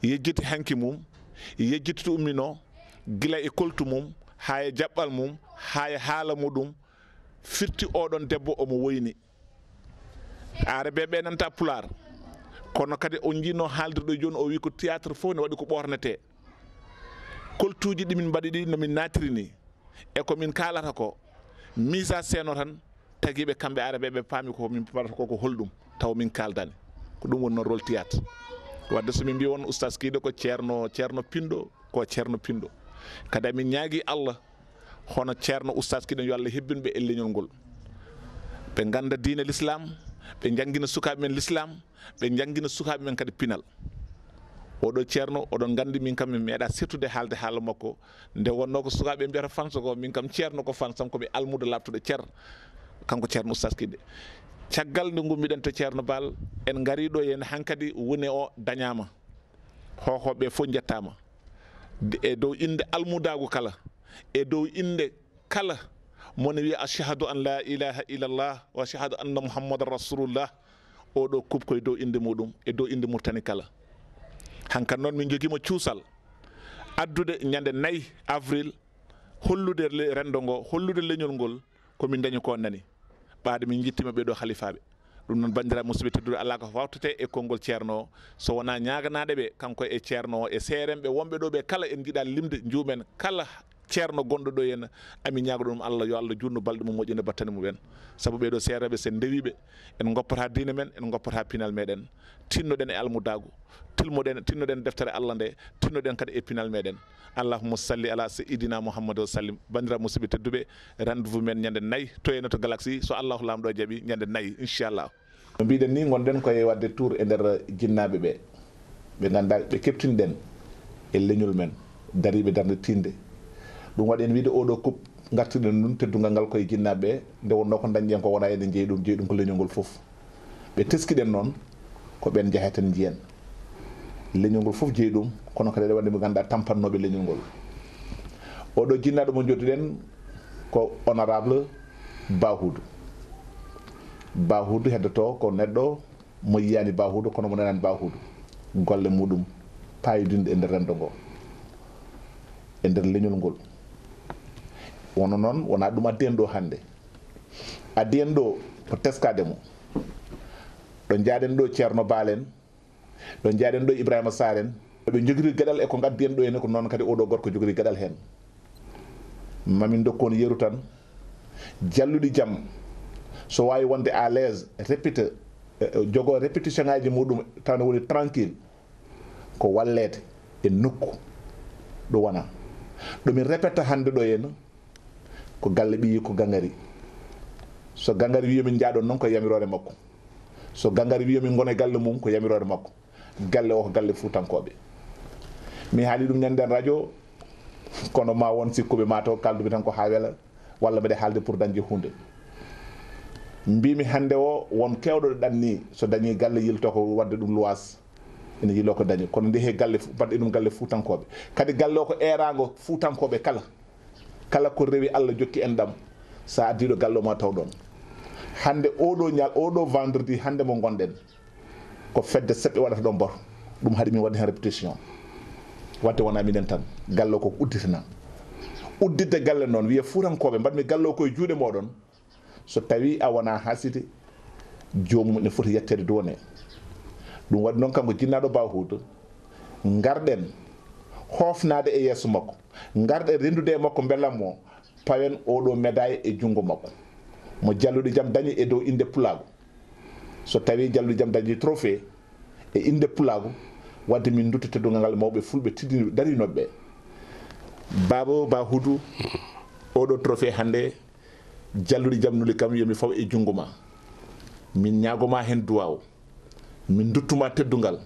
yejjiti hanki mum yejjittu ummino gila e koltu mum haa e jaɓɓal mum haa e haala muɗum firti oɗon debbo omo woyni arabeɓe nanta pular kono kadi o jino haaldirɗo joni o wi ko théâtre fof ne waɗi ko ɓornete koltuji ɗi min mbaɗi ɗi no min natiri ni e ko min kalata ko mise à scène o tan tagiɓe kamɓe arabeɓe paami ko min parata ko holɗum taw min kaldani ko ɗum woni noon rôle théâtre wadde somin mbi won oustas kiiɗo ko ceerno pindo ko ceerno pindo kadi amin ñaagui Allah hono ceerno oustas kiɗen yo Allah hebbinɓe e leñol ngol ɓe ganda diine l'islam ɓe jangguina sukaɓe men l'islam ɓe jangguina sukaɓe men kadi pinal oɗo ceerno oɗon gandi min kam min meeɗa settude haalde haala makko nde wonno ko sukaɓe mbiyata fanso ko min kam ceerno ko fansam komi almudo labtude ceer kanko ceerno oustas kiɗe caggal nde gummiɗen to ceerno Bal en gariɗo hen hankkadi woni o dañama hohoɓe fof jettama e dow inde almudago kala e dow inde kala mone wiya ashhadu an la ilaha illallah wa ashhadu anna muhammadan rasulullah oɗo kubkoye dow inde muɗum e dow inde murtani kala hankkadi noon min joguima cuusal addude ñande 4 avril hollude rendo ngo hollude leñol ngol komin dañi ko nani ɓaade min jittima ɓeɗo halifaɓe ɗum noon bandiraɓe musidɓe teddude ala ko wawtete e konngol ceerno o so wona ñaganaɗe ɓe kanko e ceerno o e seeremɓe wonɓe ɗo ɓe kala en jiiɗa limde juumen kala ceerno gonɗo ɗo henna ami ñaago ɗum Allah yo Allah junnu balɗe mum moƴƴinde battane mumen saabu ɓeɗo seereɓe sen ndewiɓe en goppata diine men en goppata pinal meɗen tinnoɗen e almudago tinnoɗen deftere Allah nde tinnoɗen kadi e pinal meɗen allahumma salli ala sayyidina Muhammad wa sallim bandira musidɓe tedduɓe rendez-vous men ñande 4 to eno to Galaxy so Allahu lamɗo jaaɓi ñande 4 inchallah no mbiɗen ni gonɗen koye wadde tour e nder jinnaɓe ɓe ganduɗa ɓe keptinɗen e leñol men dariɓe darde tinde ɗum waɗi en wiide oɗo coupe gartirɗen ɗum teddugal ngal koye jinnaɓe nde wonno ko dañƴen ko wona ene jeeyi ɗum ko leñol ngol foof ɓe teskiɗen noon ko ɓen jaheten jiyen leñol ngol foof jeeyi ɗum kono kadi ɗe wande mo ganduɗa tampannoɓe leñol ngol oɗo jinnaɗo mo joddiɗen ko honorable Bahoudou heddoto ko neɗɗo mo yiyani Bahoudou kono mo nanani Bahoudou golle muɗum payidinde e nder rendo ngo e nder leñol ngol wono noon wona ɗum addi en ɗo hannde addi en ɗo ko teskade mo ɗo jaaɗen ɗo ceerno Balen ɗo jaaɗen ɗo Ibrahima Sarr en ɓe jogiri gaɗal e ko gaddi en ɗo henne ko noon kadi oɗo gorko jogiri gaɗal hen mamin dokkon yeru tan jalluɗi jaam so wawi wonde à l'aise répéte jogo répétition ngaji muɗum taw ne woni tranquille ko wallede e nokku ɗo wona ɗomin répéta hande ɗo henna ko galle ɓiyi ko gangari so gangari wiyomin jaaɗon noon ko yamirore makko so gangari wiyomin gone galle mum ko yamirore makko galle o ko galle fuutankoɓe mi haali ɗum nen nden radio kono ma won sikkuɓe mataw kalduɓe tan ko ha wela walla mbiɗa haalde pour dañde hunde mbimi hande o won kewɗo ɗanni so dañi galle yilto ko wadde ɗum luwas ene yilo ko dañi kono ndehe galle badɗe ɗum galle fuutankoɓe kadi galle o ko erago fuutankoɓe kala ko rewi Allah jokki en ɗam sa addiɗo galle o ma taw ɗon hande oɗo vendredi hande mo gonɗen ko fedde seɓɓe waɗata ɗon bor ɗum haɗi min waɗi hen répétition wadde wona minen tan galle o koko udditana uddidde galle noon wiye fuutankoɓe mbaɗmi galle o koye juuɗe moɗon so tawi a wona haside jomum ne foti yettede downe ɗum waɗi noon kanko jinnaɗo Bahoudou garɗen hofnade e yeeso makko garɗen rendude e makko beelammo pawen oɗo médaille e junggo makko mo jalluɗo jaam dañi e dow inde pulago so tawi jalluɗo jaam dañi trophée e inde pulago wadde min dutta teddugal ngal mawɓe fulɓe tiddini darinoɓe baba Bahoudou oɗo trophée hande jalluɗo jaam nuli kam yomi faw e junggo ma min ñagoma hen duwaw min duttuma teddugal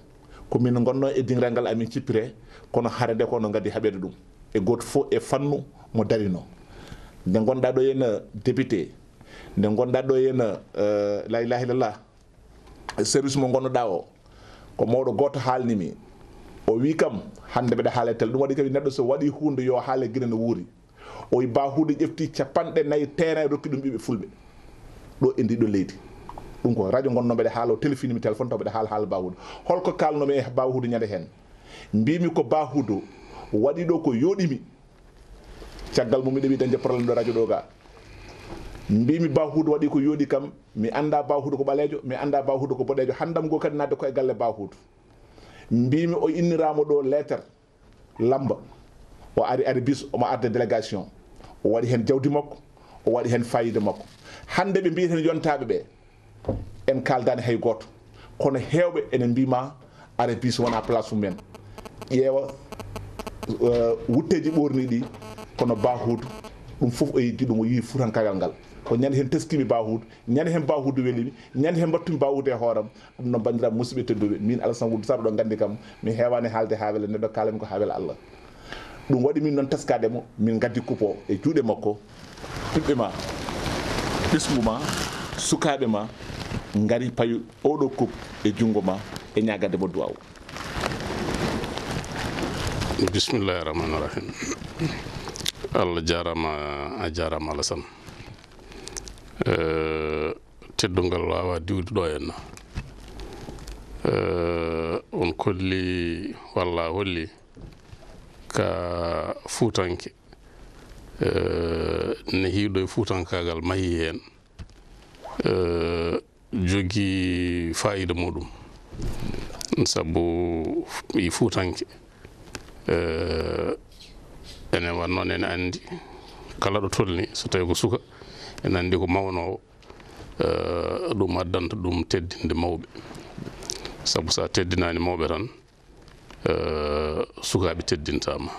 ko min gonno e dingal ngal amin cippire kono harede ko no gaddi haɓede ɗum e goto fof e fannu mo darino nde gonɗa ɗo henna député nde gonɗa ɗo henna la ilaha illallah service mo gonnoɗa o ko mawɗo goto haalnimi o wi kam hande mbeɗa haala tel ɗum waɗi kadi neɗɗo so waɗi hunde yo haale guila no wuuri o wi Bahoudou ƴefti 4 terrain rokki ɗum ɓiɓe fulɓe ɗo e ndiɗo leydi ɗum ko radio gonno mbeɗa haala o téléphone mi téléphone taw mbeɗa haala Bahoudou holko kalnomi e Bahoudou ñande hen mbimi ko Bahudo waɗi ɗo ko yoɗimi caggal mum miɗe wi dañde probléme ɗo radio ɗo ga mbimi Bahudo waɗi ko yoɗi kam mi anda Bahudo ko ɓalejo mi anda Bahudo ko boɗejo handam go kadi nadde ko e galle Bahudo mbimi o inniramo ɗo lettre lamba o ari bis omo arde délégation o waɗi hen jawdi makko o waɗi hen fayida makko hande ɓe mbiyeten yontaɓe ɓe en kaldani hay goto kono hewɓe ene mbima are bis wona place mumen ƴeewa wutteji ɓorni ɗi kono Bahudo ɗum foof o yiddi ɗum o yi futankagal ngal ko ñande hen teskimi Bahudo ñande hen Bahudo welimi ñande hen battumi Bahudo e hooram ɗum noon bandiraɓe musidɓe tedduɓe min Alassane Wouldou Sall ɗo gandi kam mi hewani haalde ha wele neɗɗo kalami ko ha wela Allah ɗum waɗi min noon teskademo min gaddi kupo e juuɗe makko ɓiɓɓe ma ɓesgu ma sukaɓe ma ngari payu oɗo coupe e jungo ma e ñagadde mo duwaw. Bismillahi rahmani rahim. Allah jarama a jarama Alassane teddungal wawa diwde ɗo henna on kolli walla holli ka fuutanke ne hiiɗo e fuutankagal mahi hen jogui fayida muɗum sabu i fuutanke ene wannoon ene andi kala ɗo tolni so tawi ko suka ene andi ko mawnowo ɗum addanta ɗum teddinde mawɓe sabu sa teddinani mawɓe tan sukaɓe teddintama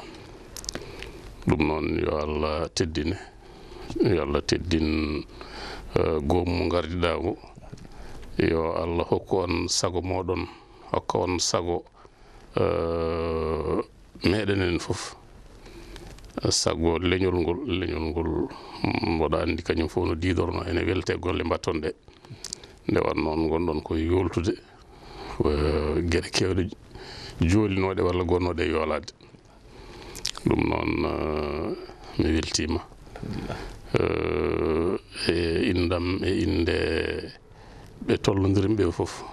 ɗum noon yo Allah teddine yo Allah teddin goomu gardiɗa ngo yo Allah hokku on sago moɗon hokka on sago meɗen en fof sago leñol ngol mboɗa andi kañum fof no didorno ene welte golle mbatton ɗe nde wan noon gonɗon koye yoltude gueɗe kewɗe jolinoɗe walla gonnoɗe e yoolade ɗum noon mi weltima e indam e inde ɓe tollodirmi ɓe fof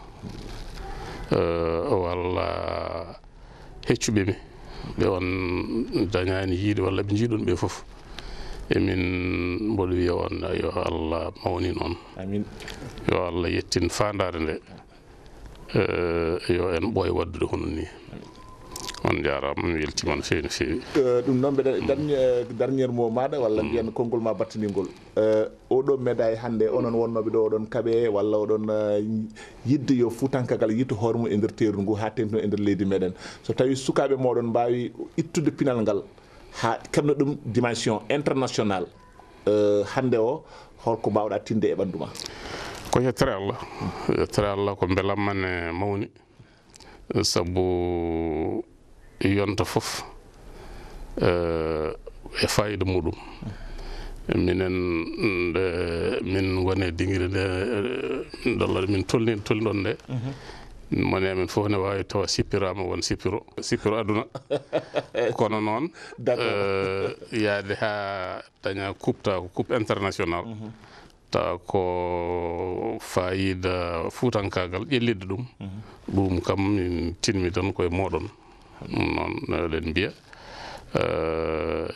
walla heccuɓe mi ɓe on dañani yiide walla ɓe jiiɗon ɓe fof emin mboɗo wiya on yo Allah mawnin on amin yo Allah yettin fandare nde yo en ɓooy waddude hono ni on jarama mi weltima no fewi no fewi ɗum noon mbeɗa dernier mot maɗa walla mbiyen konngol ma battiningol oɗo médaille hannde onon wonnoɓe ɗo oɗon kaaɓe walla oɗon yidde yo fuutankagal yitto hoore mum e nder teeru ngu ha tengtino e nder leydi meɗen so tawi sukaɓe moɗon mbawi ittude pinal ngal ha keɓno ɗum dimension international hannde o holko mbawɗa tinde e ɓandu ma ko yettere Allah ko beelammane mawni sabu yonta fof e fayida muɗum minen min gone dinguire nde dollade min tolni ɗon nde moni amen fof ne wawi tawa sippirama won sippiro aduna kono noon yaade ha daña coupe ko coupe international tawa ko fayida fuutankagal ƴellidde ɗum kam min tinmi tan koye moɗon noon eɗen mbiya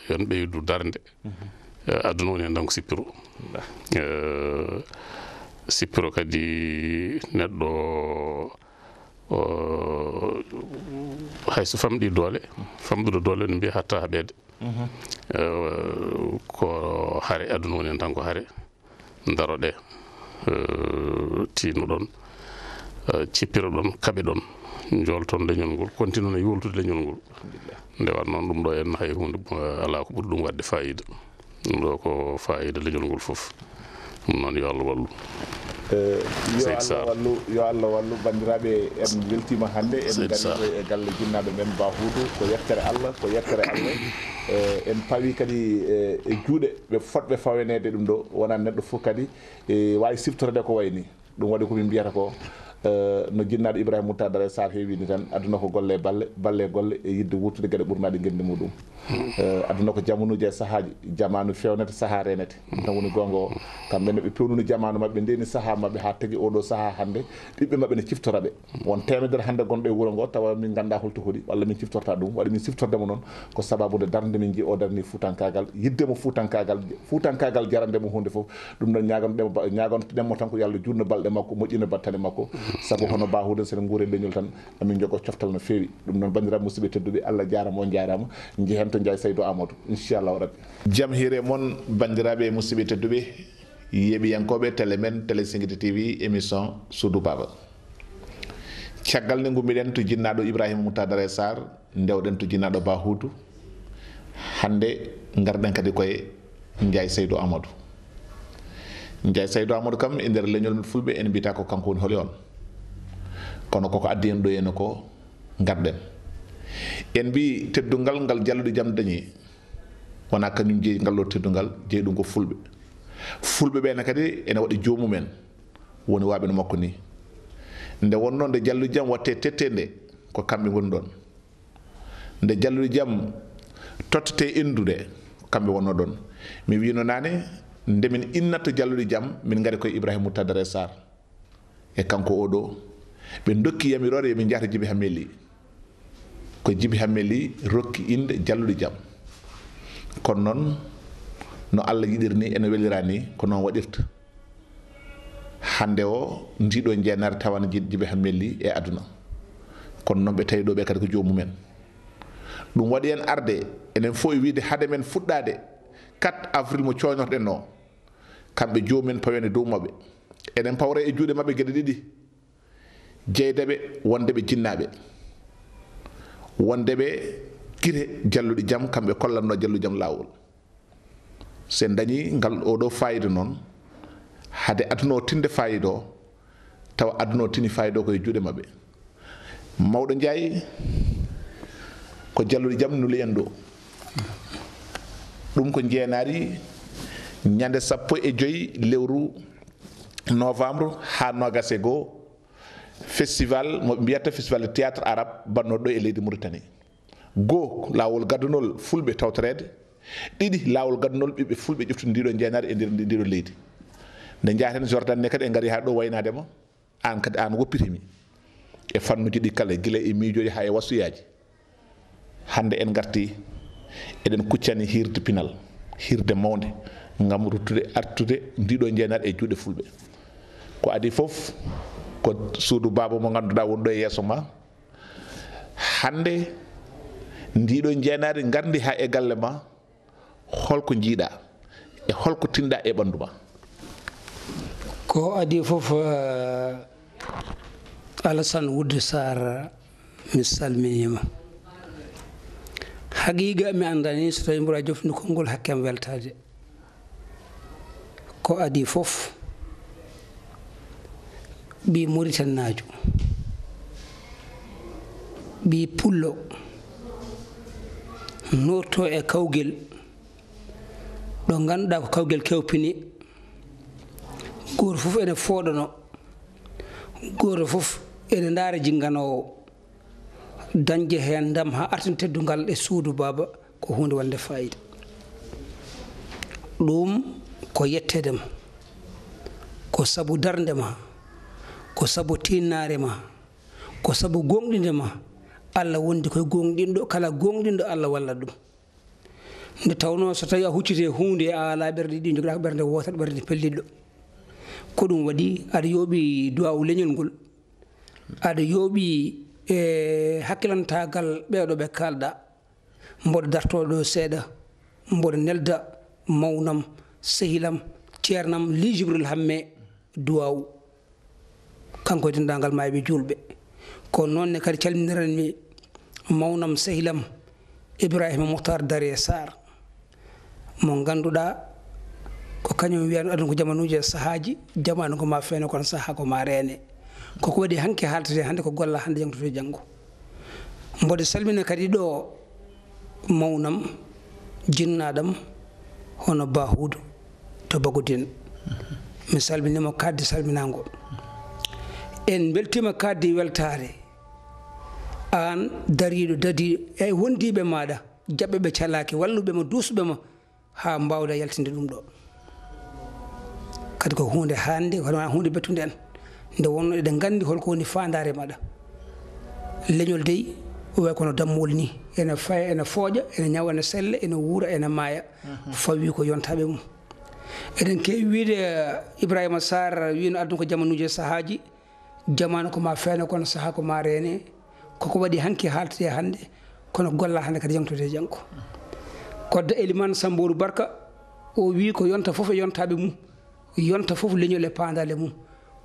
yon ɓeydu darde aduna woni hen tan ko sippiro kadi neɗɗo hayso famɗi doole famɗude doole ne mbiya hatta haɓede ko haare aduna woni hen tan ko haare daroɗe tinuɗon cippiroɗon kaɓe ɗon jolton leñol ngol continue no yoltude leñol ngol nde wat noon ɗum ɗo en hay hunde ala ko ɓuri ɗum wadde fayida ɗum ɗo ko fayida leñol ngol foof ɗum noon yo Allah wallu yo Allah wallu bandiraɓe en weltima hannde en gari e galle jinnaɗo men Bahudo ko yettere Allah en pawi kadi e juuɗe ɓe fotɓe fawenede ɗum ɗo wona neɗɗo fof kadi wawi siftorede ko wayni ɗum waɗi komin mbiyata ko no jinnaɗo Ibrahima Moutada Sarr heewini tan aduna ko golle balle golle e yidde wurtude gueɗe ɓurnaɗe gendi muɗum aduna ko jamonuji e sahaaji jamanu fewnete sahaa renete tan woni gonga o kamɓene ɓe pewnuni jamanu mabɓe ndeni sahaa mabɓe ha tagui oɗo sahaa hande ɓiɓɓe mabɓe ne ciftoraɓe won temedere hande gonɗo e wuuro ngo tawa min ganda holto hoɗi walla min ciftorta ɗum waɗi min siftordemo noon ko sababude darde min jii o darni fuutankagal yiddemo fuutankagal jarandemo hunde foof ɗum ɗon ñagontoɗemo tan ko yo Allah jurno balɗe makko moƴƴino battane makko saabu hono bahude sen guure leñol tan amin jogo coftal no fewi ɗum noon bandiraɓe musidɓe tedduɓe Allah jarama on jarama jehen to Ndiaye Saydou Amadou inchallahu rabbi jaam hiire moon bandiraɓe musidɓe tedduɓe yeeɓiyankoɓe télé men télé Singiti TV émission Soudou Baba caggal nde gummiɗen to jinnaɗo Ibrahima Moutadara Sarr ndewɗen to jinnaɗo Bahoudou hande garɗen kadi koye Ndiaye Saydou Amadou Ndiaye Saydou Amadou kam e nder leñol men fulɓe en mbiyata ko kanko woni holi on kono koko addi en ɗo henna ko garɗen en mbi teddungal ngal jalluɗo jaam dañi wona kañum jeeyi ngal ɗo teddungal jeeyi ɗum ko fulɓe ɓene kadi ene waɗi jomumen woni waɓe no makko ni nde wonno nde jalluɗo jaam watte tettede ko kamɓe goni ɗon nde jalluɗo jaam tottete endude kamɓe wonno ɗon mi wino nane nde min innata jalluɗo jaam min gari koye Ibrahima Moutadara Sarr e kanko oɗo ɓe dokki yamirore yomin jahata Djiby Hameli ko Djiby Hameli rokki inde jalluɗo jaam kono noon no Allah yiɗirni ene welirani ko noon waɗirta hande o ndiɗo jeenare tawana Djiby Hameli e aduna kono noon ɓe tawi ɗo ɓe kadi ko jomumen ɗum waɗi en arde enen fof e wiide haade men fuɗɗade 4 avril mo coñorɗen o kamɓe jomumen pawene dow mabɓe enen pawre e juuɗe mabɓe gueɗe ɗiɗi jeydeɓe wondeɓe jinnaɓe wondeɓe guite jalluɗi jaam kamɓe kollanno jalluɗi jaam lawol sen dañi ngal oɗo fayida noon hade aduna o tinde fayida o tawa aduna o tini fayida o koye juuɗe mabɓe mawɗo Ndiaye ko jalluɗi jaam nuli en ɗo ɗum ko jeenari ñande 15 lewru novembre ha 21 festival mo mbiyata festival de théâtre arabe bannoɗo ɗo e leydi Mauritanie goo lawol gaddunol fulɓe tawtorede ɗiɗi lawol gaddunol ɓiɓɓe fulɓe ƴeftude ndiɗo jeenari e nder ndiɗo leydi nde jaten Jordan ne kadi e gari ha ɗo waynadema an kadi an woppitimi e fannuji ɗi kala guila e miijoji ha e wasuyaji hande en garti eɗen kuccani hirde pinal hirde mawde gam ruttude artude ndiɗo jeenari e juuɗe fulɓe ko adi foof ko Soudou Baba mo ganduɗa wonɗo e yeeso ma hande ndiɗo jeenari gardi ha e galle ma holko jiiɗa e holko tinɗa e ɓandu ma ko adi foof Alassane Woude Sarr mi salminima haqiqa mi andani so tawi mboɗa jofni konngol hakkem weltade ko adi foof ɓi Mauritanajo ɓi pullo norto e kawguel ɗo ganduɗa ko kawguel kewpini goto foof ene fooɗano goto foof ene daara jingganowo dañde hen ndam ha artan teddungal e Soudou Baba ko hunde wonde fayida ɗum ko yettedema ko sabu darde ma ko sabu tinnare ma ko sabu gonɗinde ma Allah wondi koye gonɗinɗo kala gonɗinɗo Allah walla ɗum nde tawno so tawi a huccite hunde a ala ɓerde ɗi joguiɗa ko ɓerde wotat ɓerde pelliɗɗo ko ɗum waɗi aɗa yooɓi duwawu leñol ngol aɗa yooɓi e hakkilantagal ɓeeɗo ɓe kalɗa mboɗo dartoɗo seeɗa mboɗo nelda mawnam sehilam ceernam li Jibril Hamme duwawu kanko e dendagal mayɓe julɓe kono noonne kadi calminiranmi mawnam sehilam Ibrahima Moutadara Sarr mo ganduɗa ko kañum wiyano aduna ko jamanuji e sahaji jamanu ko ma feene kono saaha ko ma reene koko waɗi hanke haldete hande ko golla hande jangtoto janggo mboɗo salmina kadi ɗo mawnam jinnaɗam hono Bahoudou to Bagodine mi salminima kadde salminago en beltima kadde weltare an dariɗo dadi e wondiɓe maɗa jaɓɓe ɓe calaki walluɓe mo duusɓe mo ha mbawda yaltinde ɗum ɗo kadi ko hunde hande hono hunde bettude en nde wonno eɗen gandi holko woni fandare maɗa leñol dey o way kono dammol ni ene faya ene fooƴa ene ñawa ene sella ene wuura ene maaya fawi ko yontaɓe mum eɗen kewi wiide Ibrahima Sarr wino aduna ko jamanuji sahaji jamanu ko ma feene kono saaha ko ma reene koko waɗi hanki haaltete hande kono golla hande kadi yamtode janggo koddo Elimane Sambourou Barka o wi ko yonta foof e yontaɓe mum yonta foof leñol e pandale mum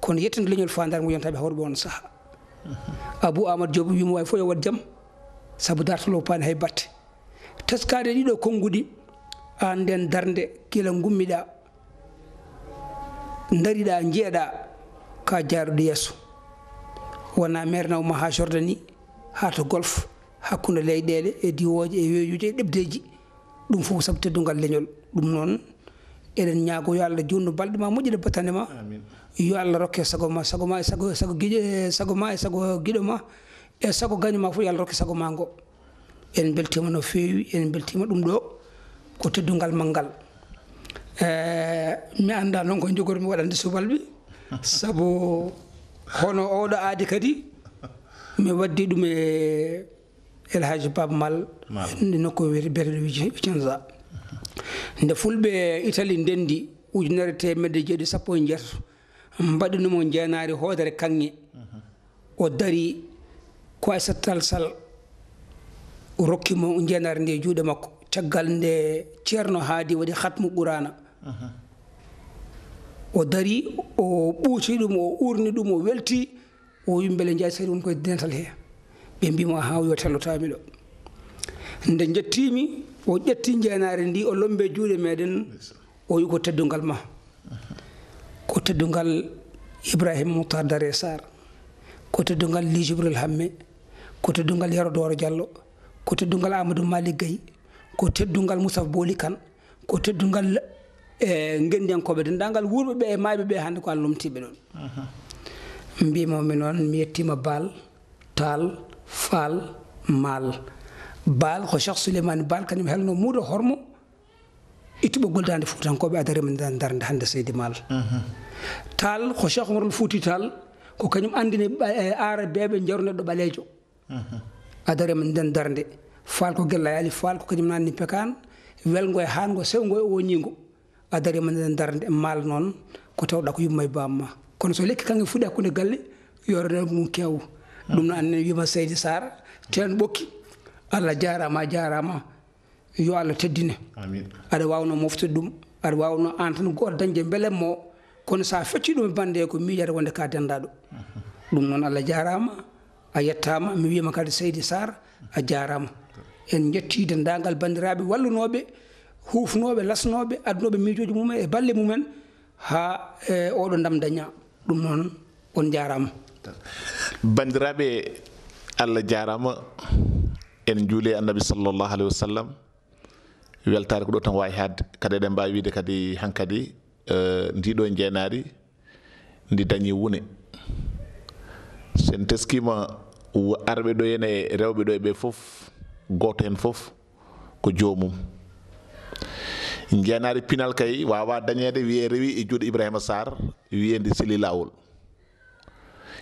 kono yettinde leñol fandare mum yontaɓe hawrɓe on saaha Abou Amadou Diop wimo wawi fof yo wat jaam saabu dartolo paani hay batte teskade ɗiɗo konnguɗi an nden darde gila gummiɗa dariɗa jeeɗa ka jaaruɗo yesso wona maire nawma ha Jordani ha to golf hakkude leyɗele e diwoje e weejude e ɗebdeji ɗum fof saabu teddugal leñol ɗum noon eɗen ñaago yo Allah junno balɗe ma moƴƴude battane ma yo Allah rokke sago ma sago ma sago ma e sago guiɗo ma e sago gaño ma fof yo Allah rokke sago ma ngo en beltima no feewi en beltima ɗum ɗo ko teddugal mangal mi anda noon ko jogormi waɗande subalɓe saabu hono oɗo aadi kadi mi waddi ɗum e El Hadji Baba Mal nde nokku wiyete Berɗo Vicenza nde fulɓe Italie ndendi 1917 mbaɗinimo jeenaari hoodere kanŋe o dari ko Aissata Tall Sall o rokkimo jeenaari nde juuɗe makko caggal nde ceerno haadi waɗi hatmu qurana o dari o ɓuuci ɗum o urni ɗum o welti o wi beele jeeyi sari won koye dental he ɓe mbimo ha yo tellotami ɗo nde jettimi o ƴetti jeenaari ndi o lombe juuɗe meɗen o wi ko teddungal ma ko teddungal Ibrahima Moutar Dare Sarr ko teddungal Ly Djibril Hamme ko teddungal Yero Doro Diallo ko teddungal Amadou Malick Gueye ko teddungal Moustapha Boli Kane ko teddungal gendiyankoɓe dendagal wurɓe ɓe e mayɓe ɓe hande ko an lomtiɓe ɗon mbimomi noon mi yettima Baal Taal Faal Maal Baal ko Cheikh Souleymane Baal kañum helno muudo hormo ittuɓe goldande fuutankoɓe adarema darde hande Seydi Maal Taal ko Cheikh Oumar Fouti Taal ko kañum andini aara beɓe jarneɗo ɓaleejo adarema nden darde Faal ko Gella Ali Faal ko kañum nanni pekan welgo e hango sewgo e woñigo adarema nden darde Maal noon ko tawɗa ko yumma e bamma kono so lekki kange fuɗi hakkude galle yorane mum kew ɗum no annen wima Seydi Sarr ten ɓokki Allah jarama jarama yo Allah teddine aɗa wawno moftude ɗum aɗa wawno an tan goto dañde beelemo kono sa fecci ɗum e bande ko miijata wonde ka dendaɗo ɗum noon Allah jarama a yettama mi wima kadi Seydi Sarr a jarama en jetti dendagal bandiraɓe wallunoɓe hufnoɓe lasnoɓe addunoɓe miijoji mumen e balle mumen ha oɗo ndam daña ɗum noon on jarama bandiraɓe Allah jarama en juule annabi sallllahu alayhi wa sallam weltare ko ɗo tan wawi hadde kadi eɗen mbawi wiide kadi hankkadi ndiɗo jeenaari ndi dañi wune sen teskima arɓe ɗo ene e rewɓe ɗo e ɓe foof goto hen foof ko jomum jeenaari pinal kay wawa dañede wiye rewi e juuɗe Ibrahima Sarr wiye ndi sili lawol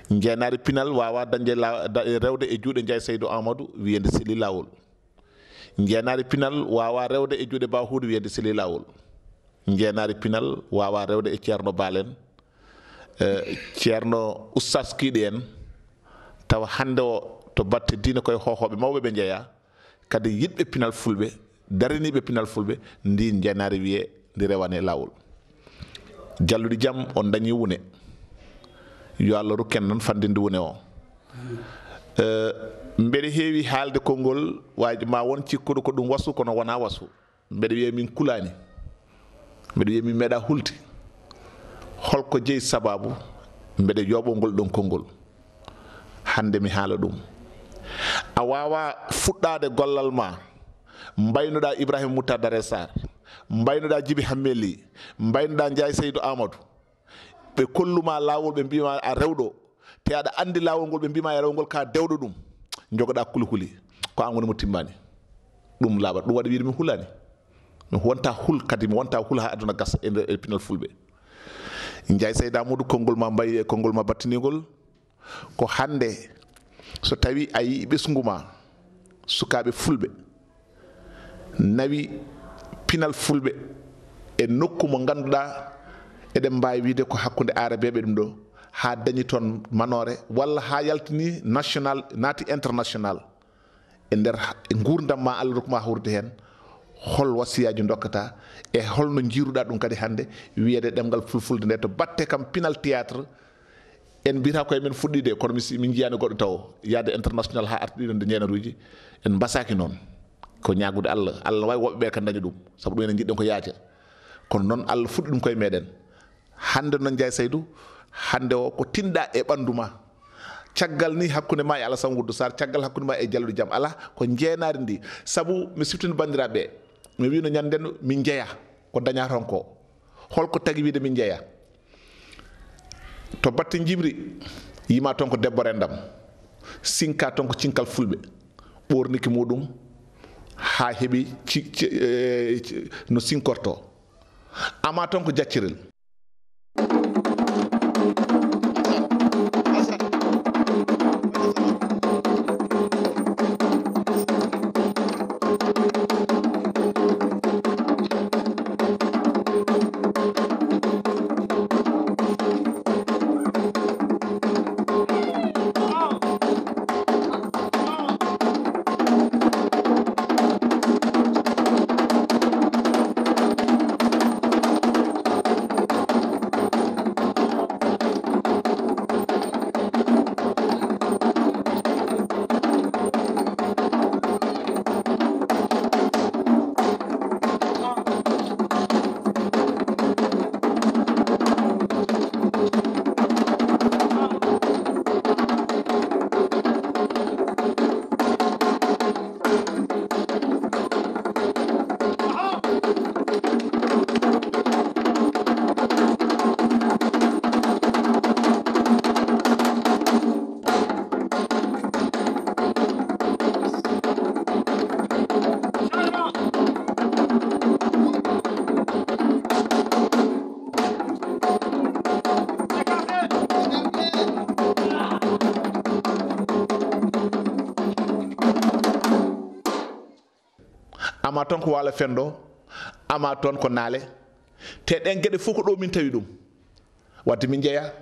jeenaari pinal wawa dañde rewde e juuɗe Ndiaye Seydou Amadou wiyende sili lawol jeenaari pinal wawa rewde e juuɗe Ba Huude wiyende sili lawol jeenaari pinal wawa rewde e ceerno Balen ceerno Oustaz Kiiɗe en tawa hande o to batte diine koye hohoɓe mawɓe ɓe jeeya kadi yiɗɓe pinal fulɓe daraniɓe pinal fulɓe ndi jeenaari wiye ndi rewane lawol jalluɗi jaam on dañi wune yo Allah rukken noon fandinde wune o mbeɗa heewi haalde konngol waji ma won cikkuɗo ko ɗum wasu kono wona wasu mbeɗa wiya min kulani mbeɗa wiya min meeɗa hulde holko jeeyi sababu mbeɗa yooɓo ngol ɗon konngol hande mi haala ɗum a wawa fuɗɗade gollal ma mbaynoɗa Ibrahima Moutar Dare Sarr mbaynoɗa Djiby Hammeli mbaynoɗa Ndiaye Seydou Amadou ɓe kolluma lawol ɓe mbima a rewɗo te aɗa andi lawol ngol ɓe mbima e rewgol ka dewɗo ɗum jogoɗa kulikuli ko an woni mo timmani ɗum laaɓat ɗum waɗi wiide mi hulani mi wonta hul kadi mi wonta hul ha aduna gasa e pinal fulɓe Ndiaye Saydou Amadou konngol ma mbayi e konngol ma battinigol ko hande so tawi a yii ɓesgu ma sukaɓe fulɓe nawi pinal fulɓe e nokku mo ganduɗa eɗen mbawi wiide ko hakkude arabeɓe ɗum ɗo ha dañi toon manore walla ha yaltini national naati international e nder gurdam ma Allah rokkuma hawrude hen hol wasiyaji dokkata e holno jiiruɗa ɗum kadi hande wiyede ɗemgal fulfulde nde to batte kam pinal théâtre en mbiyata koye men fuɗɗide kono min jiyani goɗɗo taw yaade international ha arti ɗiɗon de ñenaruji en mbasaki noon ko ñagude Allah wawi woɓɓeɓe kan dañi ɗum saabu ɗum enen jiɗɗen ko yaaja kono noon Allah fuɗɗi ɗum koye meɗen hande noon Ndiaye Saydou hande o ko tinɗa e ɓandu ma caggal ni hakkude ma e Alassane Wouldou Sarr caggal hakkude ma e Diallude Diam ala ko jeenari ndi saabu mi siftini bandiraɓe mi wino ñanden min jeeya ko daña ton ko holko tagui wiide min jeeya to batte jibri yima toon ko debbo rendam sinka toon ko cinkal fulɓe ɓorniki muɗum ha heeɓi no sinkorto ama toon ko jaccirel ama toon ko waala fendo ama toon ko naale te ɗen gueɗe fof ko ɗo min tawi ɗum wadde min jeeya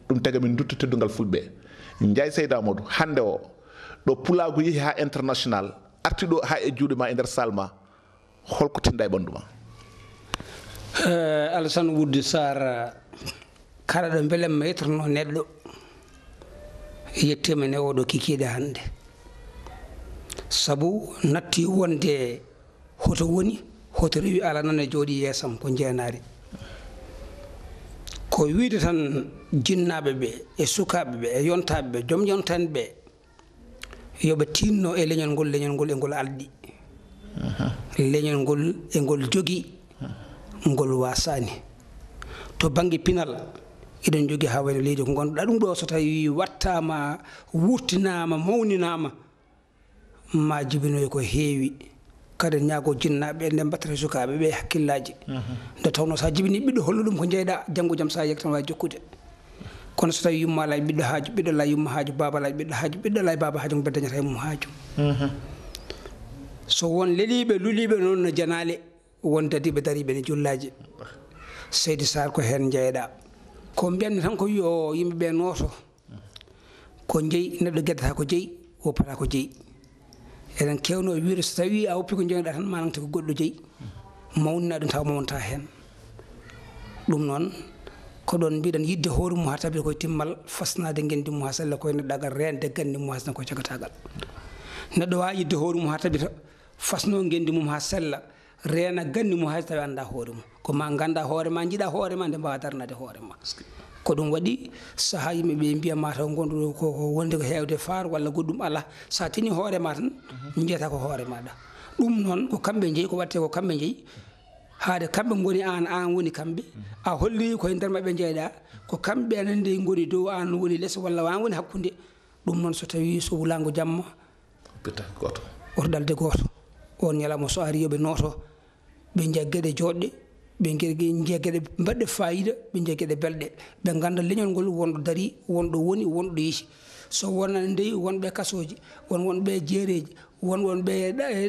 ɗum taga min dutto teddugal fulɓe Ndiaye Saydou Amadou hande o ɗo pulago yeehi ha international arti ɗo ha e juuɗe ma e nder salma holko tinda e ɓandu ma Alassane Wouldou Sarr kala ɗo beelemma yettono neɗɗo yettima ne oɗo kikiɗe hande sabu natti wonde hoto woni hoto rewi ala nan e jooɗi yeesam ko jeenari ko wiide tan jinnaɓe ɓe e sukaɓe ɓe e yontaɓe ɓe joom yontani ɓe yoɓe tinno e leñol ngol e ngol alɗi leñol ngol e ngol jogui ngol wasani to banggue pinal eɗen jogui ha wayno leydi ko ganduɗa ɗum ɗo so tawi wattama wurtinama mawninama ma jibinoy ko heewi kadi ñaago jinnaɓe nde mbattata sukaɓe ɓe hakkillaji nde tawno sa jibini ɓiɗɗo hollu ɗum ko jeyɗa janggo jaam sa yegg tan wawi jokkude kono so tawi yumma ala ɓiɗɗo haaju ɓiɗɗo ala yumma haaju baba ala ɓiɗɗo haaju ɓiɗɗo ala baba haaju mbe dañata e mum haaju so won leliɓe luliɓe noon no janale won dadiɓe dariɓe ne jullaji Seydi Sarr ko hen jeyɗa ko mbiyanmi tan ko yo yimɓeɓe nooto ko jeeyi neɗɗo gueddata ko jeeyi woppata ko jeeyi eɗen kewno wiide so tawi a woppi ko jeyɗa tan manante ko goɗɗo jeeyi mawnina ɗum taw mawnata hen ɗum noon ko ɗon mbiɗen yidde hoore mum ha tabi koye timmal fasnade gendi mum ha sella koye neɗɗagal rende gandi mum hasna koye cagatagal neɗɗo wawi yidde hoore mum ha tabita fasno gendi mum ha sella reena gandi mum hayso tawi anda hoore mum ko ma ganda hoore ma jiiɗa hoore ma nde mbawa darnade hoore ma ko ɗum waɗi saaha yimɓeɓe mbiyama taw gonɗo ko wonde ko hewde faar walla goɗɗum ala sa tini hoore ma tan jiyata ko hoore maɗa ɗum noon ko kamɓe jeeyi ko watte ko kamɓe jeeyi haade kamɓe goni an woni kamɓe a holli koye nder maɓɓe jeyɗa ko kamɓe enen nde goni dow an woni less walla an woni hakkude ɗum noon so tawi so wulango jamma goto oto ɗalde goto on ñalawma so ari yoɓe nooto ɓe jaggeɗe joɗɗe ɓe jaggeɗe mbaɗɗe fayida ɓe jaggeɗe belɗe ɓe ganda leñol ngol wonɗo dari wonɗo woni wonɗo yeehi so wonano ndeyi wonɓe kasoji wonɓe jeereji wonɓe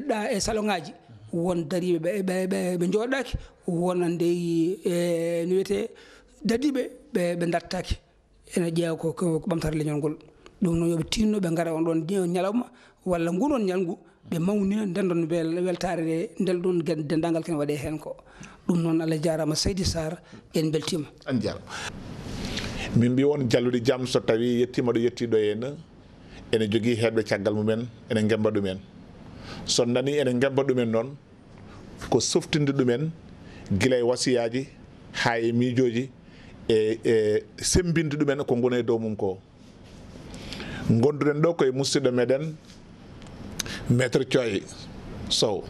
ɗa e salon-ngaji won dariɓe ɓe jooɗaki wona ndeyi no wiyete dadiɓe ɓe dattaki ene ƴeewa ko ɓamtare leñol ngol ɗum noon yoɓe tinno ɓe gara on ɗon ñalawma walla ngunon ñalngu ɓe mawnina ndendon weltare ndel ɗon dendagal kene waɗe hen ko ɗum noon Allah jarama Seydi Sarr en beltima an jarama min mbi won jallude jaam so tawi yettima ɗo yettiɗo henna ene jogui heɓɓe caggal mumen ene gemba ɗumen so nani ene gemba ɗumen noon ko softinde ɗumen guila e wasiyaji ha e miijoji e sembinde ɗumen ko gona e dow mum ko gonduɗen ɗo koye musidɗo meɗen maître Thioye Sow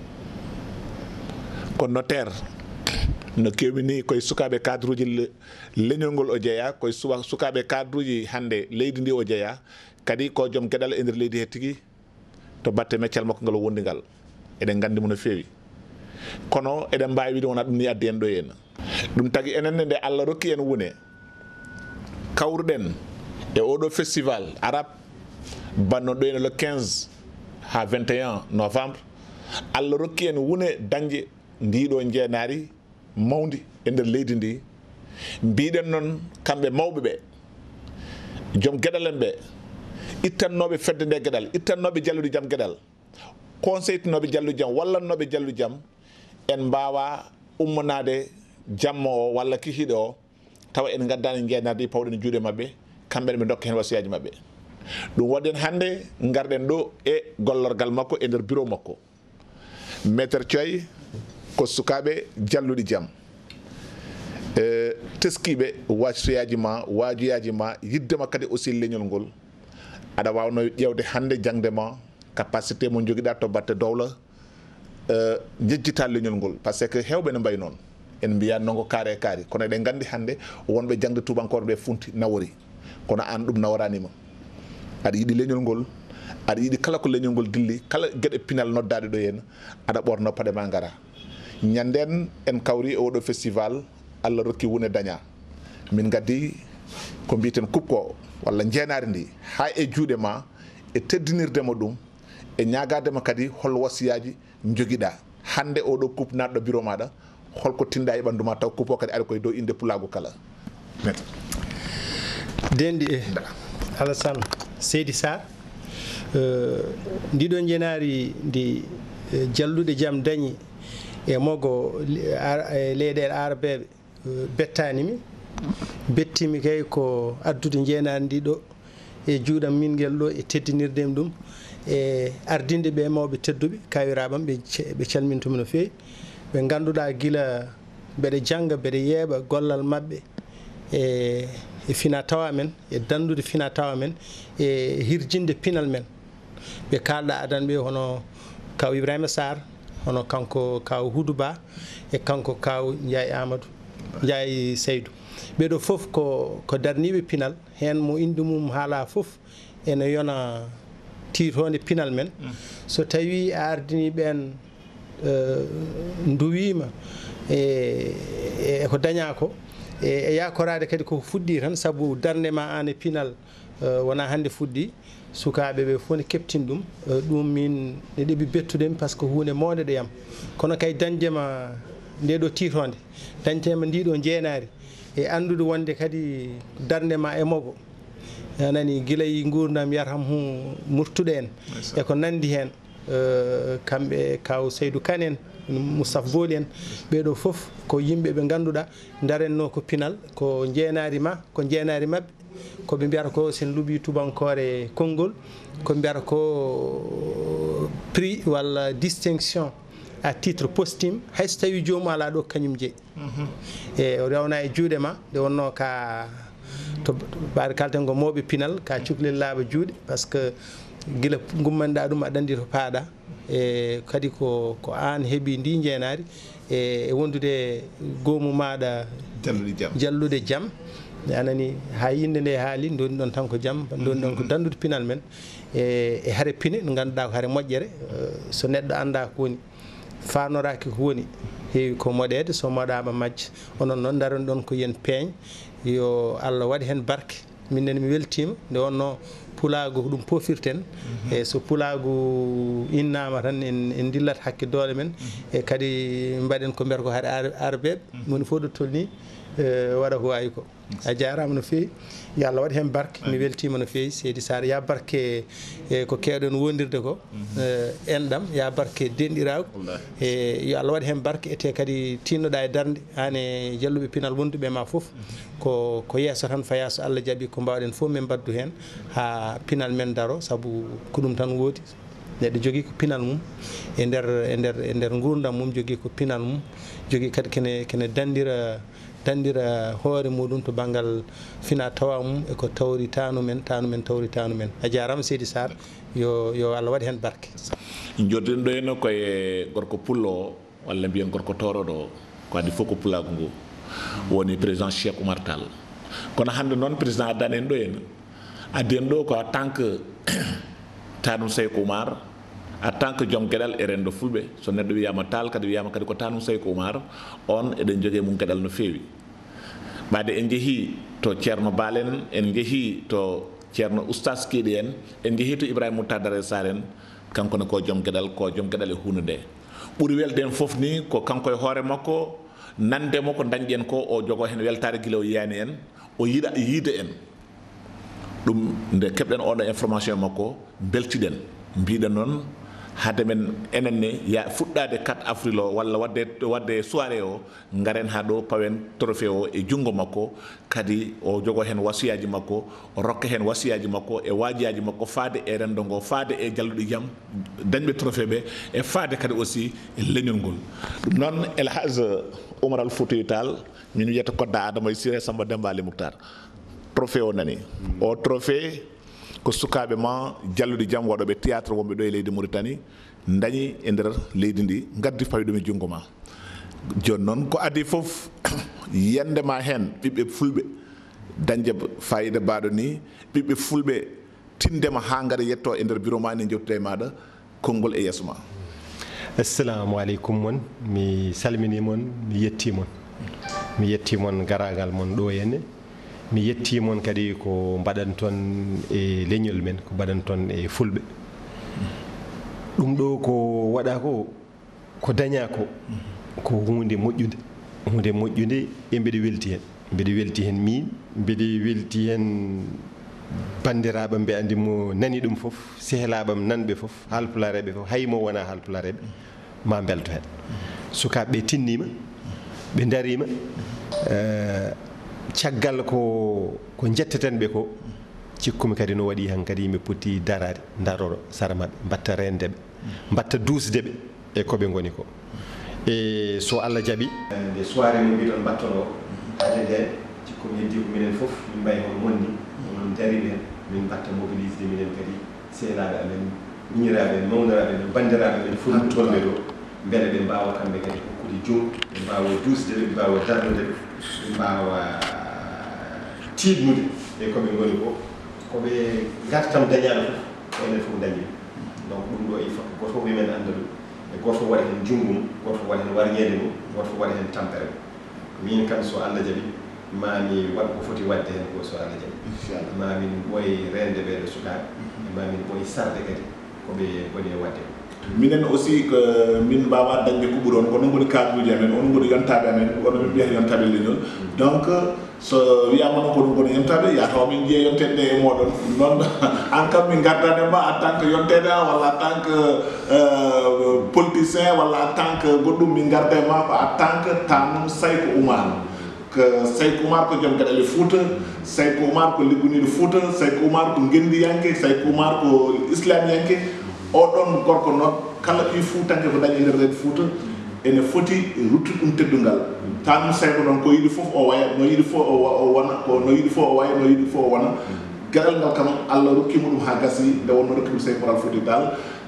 ko notaire no kewmi koye sukaɓe cadre uji leñol ngol o jeeya koye sukaɓe cadre uji hande leydi ndi o jeeya kadi ko joom gueɗal e nder leydi he tigui to batte meccal makko ngal wondigal eɗen gandi mo no fewi kono eɗen mbawi wiide wona ɗum ni addi en ɗo henna ɗum tagui enenne nde Allah rokki en wone kawruɗen e oɗo festival arabe bannon ɗo henna le 15 ha 21 novembre Allah rokki en wone dañde ndiɗo jeenari mawdi e nder leydi ndi mbiɗen noon kamɓe mawɓe ɓe joom gueɗal en ɓe ittannoɓe fedde nde gueɗal ittannoɓe jallude jaam gueɗal conseilltinoɓe jallude jaam wallannoɓe jallude jaam en mbawa ummanade jamma o walla kihiɗo o tawa en gaddani jeenarde pawɗen juuɗe mabɓe kamɓene ɓe dokka hen wasiyaji mabɓe ɗum waɗi en hande garɗen ɗo e gollorgal makko e nder bureau makko maître Thioye ko sukaɓe jalluɗi jaam teskiɓe wasiyaji ma waajuyaji ma yiddema kadi aussi leñol ngol aɗa wawno ƴewde hande jangde ma capacité mo joguiɗa to batte dowla jejjita leñol ngol par ce que hewɓe ne mbayi noon en mbiya nongo kaare kaari kono eɗen gandi hande wonɓe jangde tubankore ɓe funti nawori kono an ɗum nawaranima aɗa yiiɗi leñol ngol aɗa yiiɗi kala ko leñol ngol dilli kala gueɗe pinal noddaɗe ɗo henna aɗa ɓorno paɗe ma gara ñanden en kawri e oɗo festival Allah rokki wone daña min gaddi ko mbiten coupe ko walla jeenari ndi ha e juuɗe ma e teddinirdema ɗum e ñagadema kadi hol wasiyaji joguiɗa hande oɗo coupe natɗo bureau maɗa holko tinda e ɓandu ma taw coupe o kadi ari koye dow inde pulago kala dendi e Alassane Seydi Sarr ndiɗo jeenari ndi jalluɗe jaam dañi e mogo leyɗele arabeɓe bettanimi bettimi kay ko addude jeenari ndi ɗo e juuɗam min ngel ɗo e teddinirdem ɗum e ardinde ɓe mawɓe tedduɓe kawiraɓam ɓe calmintumi no fewi ɓe ganduɗa guila mbeɗa jangga mbeɗa yeeɓa gollal mabɓe e fina tawa men e dandude fina tawa men e hirjinde pinal men ɓe kalɗa adan ɓe hono kaw Ibrahima Sarr hono kanko kaw Houdou Ba e kanko kaw Ndiaye Amadou Ndiaye Seydou ɓeɗo foof ko darniɓe pinal hen mo inde mum haala foof ene yona tiitonde pinal men so tawi a ardini ɓen duwima e ko daña ko e yakorade kadi koko fuɗɗi tan saabu darde ma an e pinal wona hande fuɗɗi sukaɓe ɓe fof ne keptin ɗum ɗum min ne ɗeɓi bettudemi par ce que hunde mawde ɗo yam kono kay dañdema ndeɗo tiitonde dañtema ndiɗo jeenari e andude wonde kadi darde ma e mogo anani guilay gurdam yatam murtuɗo en e ko nandi hen kamɓe kaw Seydou Kane en Moustapha Boli en ɓeɗo foof ko yimɓe ɓe ganduɗa darenno ko pinal ko jeenari ma ko jeenari mabɓe koɓe mbiyata ko sen luuɓi tubankore konngol ko mbiyata ko prix walla distinction à titre posthume hayso tawi jomum ala ɗo kañum jeeyi e o rewna e juuɗe ma nde wonno ka to ɓaade kalten ko mawɓe pinal ka cuklel laaɓa juuɗe par ce que guila gummanɗa ɗum aɗa andi to paaɗa e kadi ko an heeɓi ndi jeenari e wondude goomu maɗa jallude jaam anani ha yinde nde haali doni ɗon tan ko jaam doni ɗon ko dandude pinal men e haare pine no ganduɗa ko haare moƴƴere so neɗɗo anda ko woni fanoraki ko woni heewi ko moɗede so moɗama majja onon noon daron ɗon ko yen peeñ yo Allah waɗi hen barke minen mi weltima nde wonno pulago ko ɗum pofirten e so pulago innama tan en dillat hakke doole men e kadi mbaɗen ko mbiyata ko haade arbeɓe moni fof ɗo tolni waɗa ko wayi ko a jarama no fewi yo Allah waɗi hen barke mi weltima no fewi seydi Sar ya barke ko kewɗen wondirde ko enɗam ya barke denɗirago e yo Allah waɗi hen barke ete kadi tinnoɗa e darde hane jalluɓe pinal wonduɓe ma foof ko yesso tan faya so Allah jaaɓi ko mbawɗen fof min baddu hen ha pinal men daro saabu ko ɗum tan woodi neɗɗo jogui ko pinal mum e nder gurdam mum jogui ko pinal mum jogui kadi kene dandira hoore muɗum to banggal fina tawa mum eko tawri tanu men a jarama seydi Sar yo Allah waɗi hen barke jodden ɗo henno koye gorko pullo o walla mbiyen gorko toroɗo ko adi fof ko pulago ngu woni président Cheikh Oumar Tall kono hande noon président addani en ɗo henna addi en ɗo ko en tant que Tanum Saykou Oumar en tant que joom gueɗal e rendo fulɓe so neɗɗo wiyama Tall kadi wiyama kadi ko Tanum Saykou Oumar on eɗen jogui mum gueɗal no fewi ɓade en jeehi to ceerno Balen en jeehi to ceerno Oustas Kiɗi en jeehi to Ibrahima Moutadare Sar en kankone ko joom gueɗal e hunde nde ɓuuri welde en foof ni ko kanko e hoore makko nandemo ko dañƴen ko o jogo hen weltare guila o yiyani en o yiiɗa yiide en ɗum nde keɓɗen oɗo information makko beltiɗen mbiɗen noon hade men enen ne ya fuɗɗade 4 avril o walla wadde soirée o garen ha ɗo pawen trophée o e junggo makko kadi o jogo hen wasiyaji makko o rokka hen wasiyaji makko e wajiyaji makko faade e rendo ngo faade e jalluɗi jaam dañɓe trophée ɓe e faade kadi aussi e leñol ngol ɗum noon El Hadj Oumar Al Foutiyou Tall min wiyata kodda Adama e Siré Samba Demba Ali Moukhtar trophée o nani o trophée ko sukaɓe ma jallude jaam waɗoɓe théâtre wonɓe ɗo e leydi Mauritanie dañi e nder leydi ndi gaddi fawi ɗum e junggo ma joni noon ko adi foof yandema hen ɓiɓɓe fulɓe dañde fayida baɗo ni ɓiɓɓe fulɓe tindema ha gara yetto e nder bureau ma ne jewtude e maɗa konngol e yeeso ma. Assalamu aleykum mon mi salmini mon mi yetti mon garagal mon ɗo henne mi yetti mon kadi ko mbaɗan toon e leñol men ko mbaɗan toon e fulɓe ɗum ɗo ko waɗa ko daña ko hunde moƴƴude e mbiɗa welti hen min mbiɗa welti hen bandiraɓe mbe andi mo nani ɗum foof sehlaɓam nanɓe foof halpulareɓe foof haymo wona halpulareɓe ma belto hen sukaɓeɓe tinnima ɓe darima caggal ko jetteten ɓe ko cikkumi kadi no waɗi han kadi yimɓe poti darade daroro sara mabɓe mbatta rendeɓe mbatta dusdeɓe e koɓe goni ko e so Allah jaaɓi nde soirée mo mbiɗon mbattoɗo hade nden cikkumi heddi ko minen foof min mbayi hono monni onon darimi hen min mbatta mobilisde minen kadi sehlaɓe amen miñiraɓe en mawniraɓe men bandiraɓe men fof tolɓe ɗo beele ɓe mbawa kamɓe kadi hokkude jom ɓe mbawa dusdeɓe ɓe mbawa darnudeɓe ɓe mbawa tiidnude e koɓe goni ko koɓe gartam dañaɗo fof enen fof dañi donc ɗum ɗo il faut goto fof wimen anda ɗum e goto fof waɗa hen junggo mum goto fof waɗa hen warñede mum goto fof waɗa hen tampere mum min kam so Allah jaaɓi mami waɗ ko foti wadde hen ko so Allah jaaɓi inchallah mamin ɓooyi rende ɓeɗo sukaɓe mamin ɓooyi sarde kadi koɓe goni e wadde minen aussi ko min mbawa dañde ko ɓuuron ko non goni kaduji amen on goni yontaɓe amen ono min mbiyata yontaɓe leñol donc so wiyama noon ko ɗum goni yontaɓe yataw min jiiya yontede e moɗon noon an kam min gardanema en tant que yontede walla en tant que politicien walla en tant que goɗɗum min gardema ko en tant que Tanum Saykou Oumar ko Saykou Oumar ko joom gueɗal e Fouta Saykou Oumar ko ligguniɗo Fouta Saykou Oumar ko gendiyanke Saykou Oumar ko islamiyanke oɗon gorko noon kala ɓi fuutanke ko dañi e nder leydi Fouta ene foti ruttude ɗum teddungal Tanum Saykou noon ko yiɗi fof o waya no yiɗi fof o wona ko no yiɗi fof o waya no yiɗi fof o wona gueɗal ngal kam Allah rokkimo ɗum ha gasi nde wonno rokkimo Saykou Oumar Al Foutiyou Tall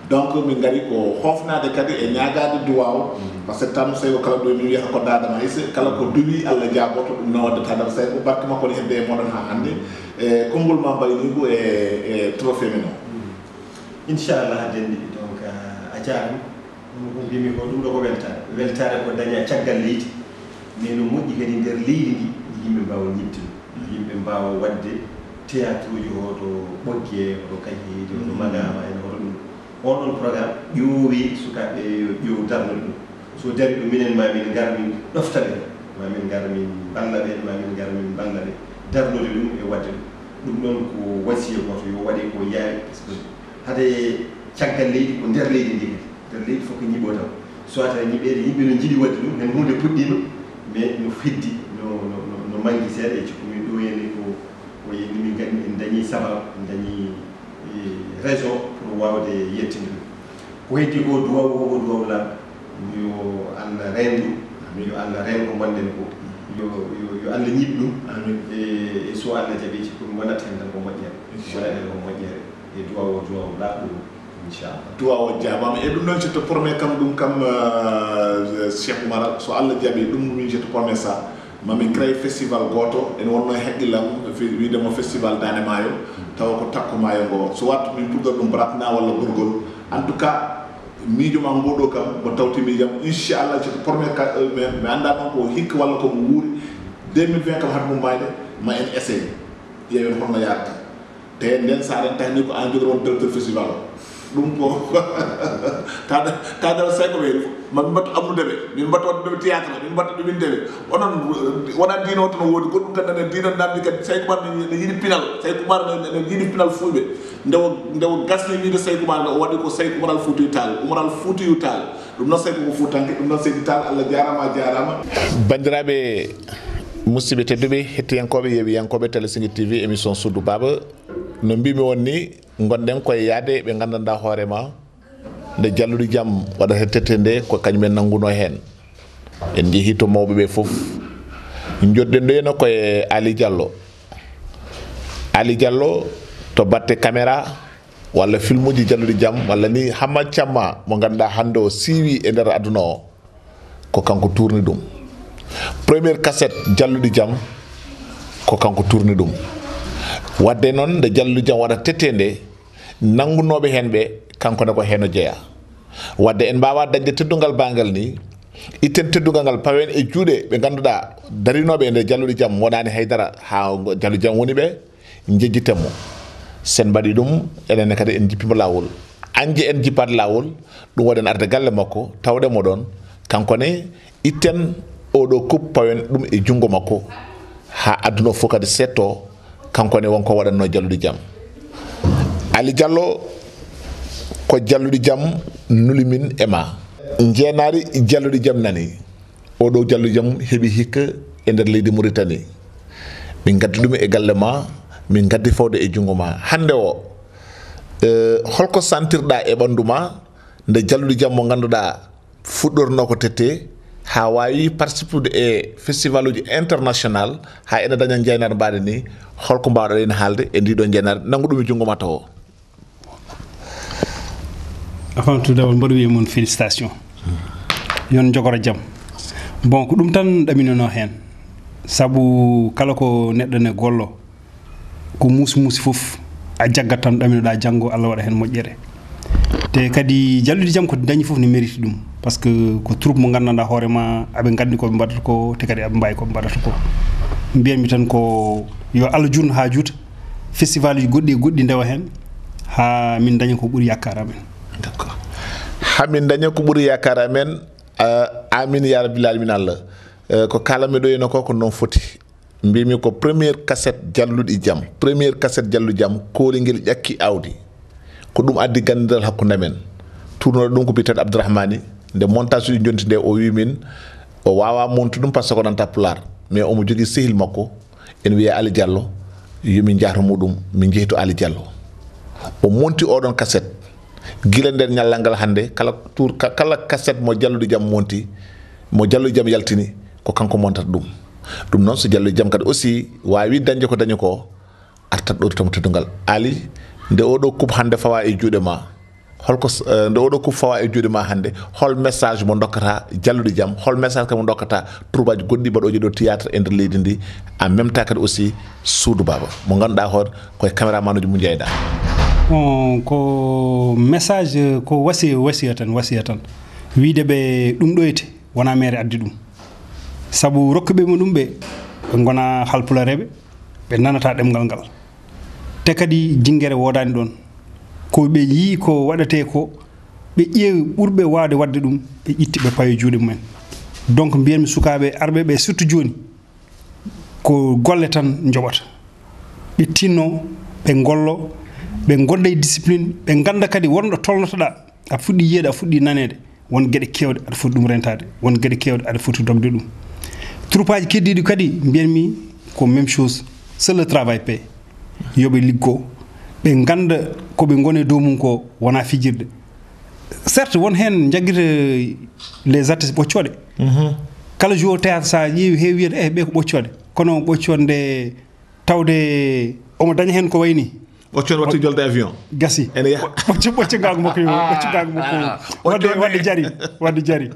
donc min ngari ko hofnade kadi e ñagade duwaw par ce que tan sey ko kala do mi wiya ko dadama ise kala ko duwi Allah jaboto dum no wadde tan sey ko barke makko ni hebbe modon ha hande e kongol ma bayni ko e trophée mino inchallah dendi donc a jaarama ko bimi ko dum do ko weltare ko daña caggal leydi mais no moƴƴi kadi nder leydi ndi yimɓe mbawa ñibtude yimɓe mbawa wadde théâtre uji oto ɓogge oto kañeji oto magama en oto ɗum oɗon programme ƴoowi sukaɓe ƴeew darnude ɗum so dari ɗum minen mamin gar min ɗofta ɓe mamin gar min balla ɓe mamin gar min balla ɓe darnude ɗum e wadde ɗum ɗum ɗon ko wasiya goto yo waɗe ko yaawi par ce que hade caggal leydi ko nder leydi ndi kadi nder leydi fof ko ñiɓo taw soit ñiɓede yimɓe no jiiɗi wadde ɗum nen hunde puɗɗima mais no feddi no manqui seeɗa e cikkumin ɗo henne ko yeni min kadi en dañi sababu en dañi raison pour wawde yettinde ɗum ko heddi ko duwaw laaɓa yo Allah rendu yo Allah ren ko gonɗen ko yo Allah ñiɓ ɗum e so Allah jaaɓi cikkumi wonat hen tan ko moƴƴere wonat hen ko moƴƴere e duwaw laaɓa ɗum inchallah duwaw jaabama e ɗum noon cetto promé kam ɗum kam Cheikh Oumar so Allah jaaɓi ɗum min cetto promé ça mamin créé festival goto en wonno heqqillam widemo festival Dane Maayo tawa ko takko maayo ngo so wattu min pudɗor ɗum bratna walla ɓurgol en tout cas miijo ma ngoɗo kam mo tawti miijam inchallah cetto premier mi anda noon ko hikka walla komo wuuri 2020 kam haade mum mayde ma en essayé ƴeewen holno yarata te nden sa aren tani ko an jogoron directeur festival o ɗum ko kadal sayko ɓe mamin mbattu amnudeɓe min mbattu waddeɓe théâtre min mbattu ɗumindeɓe onon wona dino tono woodi goɗɗum kadi nane dino namdi kadi Saykou Oumar ne yiiɗi pinal Saykou Oumar ne yiiɗi pinal fulɓe ndewo gasni wiide Saykou Oumar o waɗi ko Saykou Oumar Foutiyou Tall Oumar Foutiyou Tall ɗum noon Saykou ko Foutanke ɗum noon Seydi Tall Allah jarama bandiraɓe musidɓe tedduɓe hettiyankoɓe yeewiyankoɓe Télé Singui TV émission Soudou Baba no mbimi won ni gonɗen koye yaade ɓe gandanɗa hoorema nde jalluɗi jaam waɗata tette nde ko kañumen nannguno hen en jeehi to mawɓeɓe foof jodden ɗo henno koye Ali Diallo to batte caméra walla film uji jalluɗi jaam walla ni Hamad Thiamma mo ganduɗa hande o siiwi e nder aduna o ko kanko tourni ɗum première cassette jalluɗi jaam ko kanko tourni ɗum wadde noon nde jalluɗi jaam waɗata tette nde nanngunoɓe hen ɓe kanko ne ko heno jeeya wadde en mbawa dañde teddugal bangal ni itten teddugal ngal pawen e juuɗe ɓe ganduɗa darinoɓe e nde jalluɗi jaam wonani haydara ha jalluɗi jaam woni ɓe jejjitemo sen mbaɗi ɗum enenne kadi en jippimo lawol anje en jippade lawol ɗum waɗen arde galle makko tawɗemo ɗon kankone itten oɗo coupe pawen ɗum e junggo makko ha aduna fof kadi setto kankone wonko waɗanno jalluɗi jaam Ali Diallo ko jalluɗi jaam nulimin ema jeenari jalluɗi jaam nani oɗo jalluɗi jaam heeɓi hikka e nder leydi Mauritanie min gaddi ɗum e galle ma min gaddi fawde e junggo ma hande o holko santirɗa e ɓandu ma nde jalluɗi jaam mo ganduɗa fuɗɗorno ko tette ha wawi participude e festival uji international ha ene daña jeynade mbaɗe ni holko mbawɗa en haalde e ndiɗo jeynade nangu ɗum e junggo ma taw avant tout d'abord mbaɗo wiye moon félicitation yon jogoro jaam bon ko ɗum tan ɗaminono hen saabu kala ko neɗɗo ne gollo ko muusi fof a jaggat tan ɗaminoɗa janggo Allah waɗa hen moƴƴere te kadi jalluɗi jaam ko dañi fof ne mérite ɗum par ce que ko troupe mo gandanɗa hoorema aɓe gandi koɓe mbaɗata ko te kadi aɓe mbawi koɓe mbaɗata ko mbiyanmi tan ko yo Allah jurno ha juuta festival uji goɗɗi ndewa hen ha min daña ko ɓuuri yakkar amen d'accord hamin daña ko ɓuuri yakar amen amin ya rabbil alamin Allah ko kalami ɗo eno ko noon foti mbimi ko première cassette jalluɗi jaam première cassette jalluɗi jaam koliguel ƴakki awdi ko ɗum addi gandiral hakkude men tournoɗo ɗum ko biteɗo Abdourahmani nde montage uji jonti nde o wi min o wawa montu ɗum par ce que nanta pular mais omo jogui sehil makko en wiye Ali Diallo yomin jahto muɗum min jeehi to Ali Diallo o monti oɗon cassette guila nder ñallal ngal hande kala cassette mo jalluɗi jaam monti mo jalluɗi jaam yaltini ko kanko montata ɗum noon so jalluɗi jaam kadi aussi wawi dañde ko dañi ko artat ɗo tomo teddugal Ali nde oɗo coupe hande fawa e juuɗe ma holko nde oɗo ko fawa e juuɗe ma hannde hol message mo dokkata jallude jaam hol message kamo dokkata troubaji goɗɗi mbaɗoji ɗo théâtre e nder leydi ndi en même temps kadi aussi suudu baba mo ganduɗa hoon koye caméraman uji mo jeyɗa ko message ko wasiya tan wiide ɓe ɗum ɗoyte wona mere addi ɗum sabu rokkuɓe mo ɗum ɓe gona halpulareɓe ɓe nanata ɗemgal ngal te kadi jingguere wodani ɗon ko ɓe yii ko waɗate ko ɓe ƴeewi ɓurɓe wawde wadde ɗum ɓe ƴitti ɓe payo juuɗe mumen donc mbiyatmi sukaɓe arɓe ɓe surtout joni ko golle tan joɓata ɓe tinno ɓe gollo ɓe gonda e discipline ɓe ganda kadi wonɗo tolnotoɗa a fuɗɗi yiyeede a fuɗɗi nanede won gueɗe kewɗe aɗa foti ɗum rentade won gueɗe kewɗe aɗa foti dogde ɗum troupe aji keddiɗi kadi mbiyatmi ko même chose c'est le travail paye yoɓe liggo ɓe ganda koɓe gone dow mum ko wona fijirde certes won hen jagguita les artistes ɓoccoɗe kala jour théâtre sa ƴeewi heewi wiyata ɓe ko ɓoccode kono ɓoccode nde tawde omo daña hen ko wayni ɓoccode watti jolde avion gasi ene yaha ɓoccogago makko wadde jari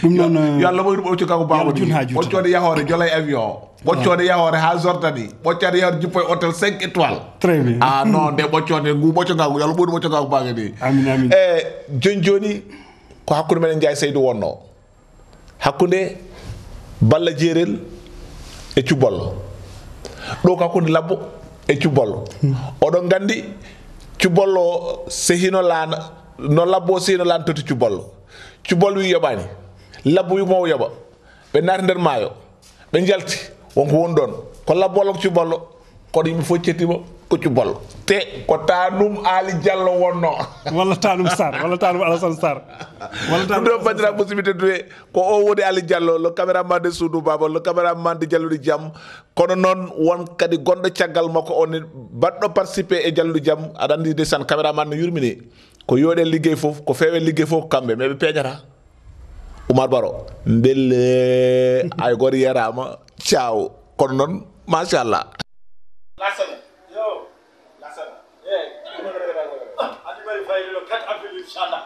ɗum noon yo Allah ɓoyɗum ɓoccogago bamoɗi ɓoccode yahore jolay avion ɓoccode yahore ha jordani ɓoccode yahore jippo e hôtel 5 étoiles très bien non nde ɓoccode ngu ɓoccogago yo Allah ɓoyɗum ɓoccogago bague ni amin joni joni ko hakkude men Ndiaye Seydou wonno hakkude Balla Jeerel e Cubollo ɗo ko hakkude Labbo e Cubollo oɗon gandi Cubollo sehino laana no Labbo sehino laana toti Cubollo Cubollo wi yoɓani Labbo wi mo yoɓa ɓe naati nder maayo ɓe jalti wonko woni ɗon ko Labbo walla ko Cubollo kono yimɓe fof cettima ko Cubollo te ko tanum Ali Diallo wonno walla tanum Sar walla tanum Alassane Sar walla tanum ɗum bandiraɓe musidɓe tedduɓe ko o woni Ali Diallo le caméraman de Soudou Baba le caméraman de Jallude Jaam kono noon won kadi gonɗo caggal makko on baɗɗo participé e Jallude Jaam aɗa andi desan caméraman no yurmini ko yooɗe liggey fof ko feewe liggey fof ko kamɓe mais ɓe peeñata Oumar Baro ndelle ay goto yarama ciao kono noon machallah Lassana yo Lassana andi bari fayde lo 4 avril inchallah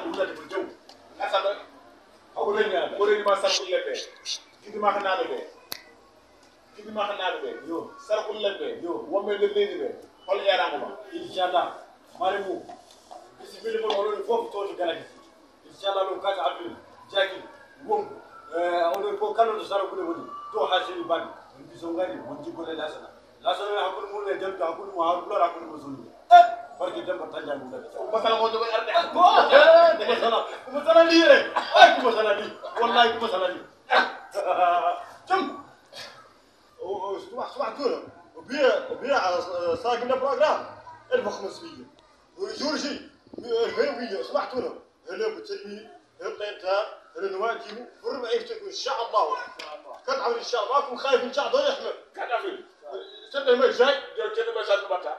ɗum lati ko jow Lassana hako reñade ko reñi ma sarkulle ɓe jidima ko naaɓe ɓe yo sarkulle ɓe yo wonɓe nder leydi ɓe hol yarama ma inchallah mari mum bisimilla mon oɗon fof toto galaki inchallah ɗum 4 avril jagui wonko oɗon fof kala ɗo sarkulle woni to ha seni bani on biso ngari won jiggole Lassana Lassana hakkude mum e jaltude hakkude mum hawde Pulaar hakkude mum Zulu barke Demba Tandian mum masala ko jogo arde ko masala li rek ay ko masala li wallahi ko masala li jam o suba tour o biya sakin da program el bakhmus video o jourji video suba tour hele bتلمي هبطنتا هل نواجهه فربع يفتكوا ان شاء الله كان عامل ان شاء الله ماكم خايف ان شاء الله يحمل كان عامل سنة ما جاي جاي ما شاء الله بتاع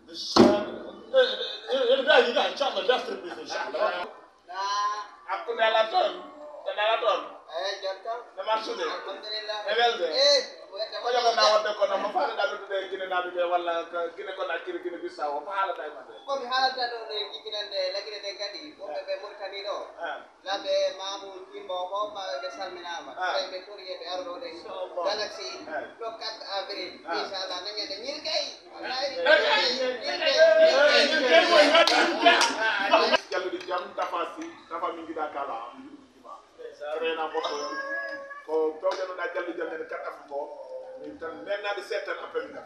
بالشام الباقي قاعد ان شاء الله دافتر ان شاء الله لا عقد على طول على طول ايه جرت لما سودي الحمد لله نبلده ايه وجا كنا ودك كنا ما فعل دالو دي كنا نابي ولا كنا كنا كيري كنا بيساو فعل دايما ko mi halata ɗo ɗe jikinande laggirete kadi wonɓe ɓe Mauritanie ɗo laɓe Mamoud Kimbo fof ɓe salminama ɓe ɓuri yeɓe arɗode Galaxy ɗo 4 avril inchallah nañede ñirkey Jallude Jaam tafasi tafa min jiɗa kala rena motto ko pewɗenoɗa Jallude Jaam nene 4 avril ko min tan nennaɓe seeɗ tan appel mi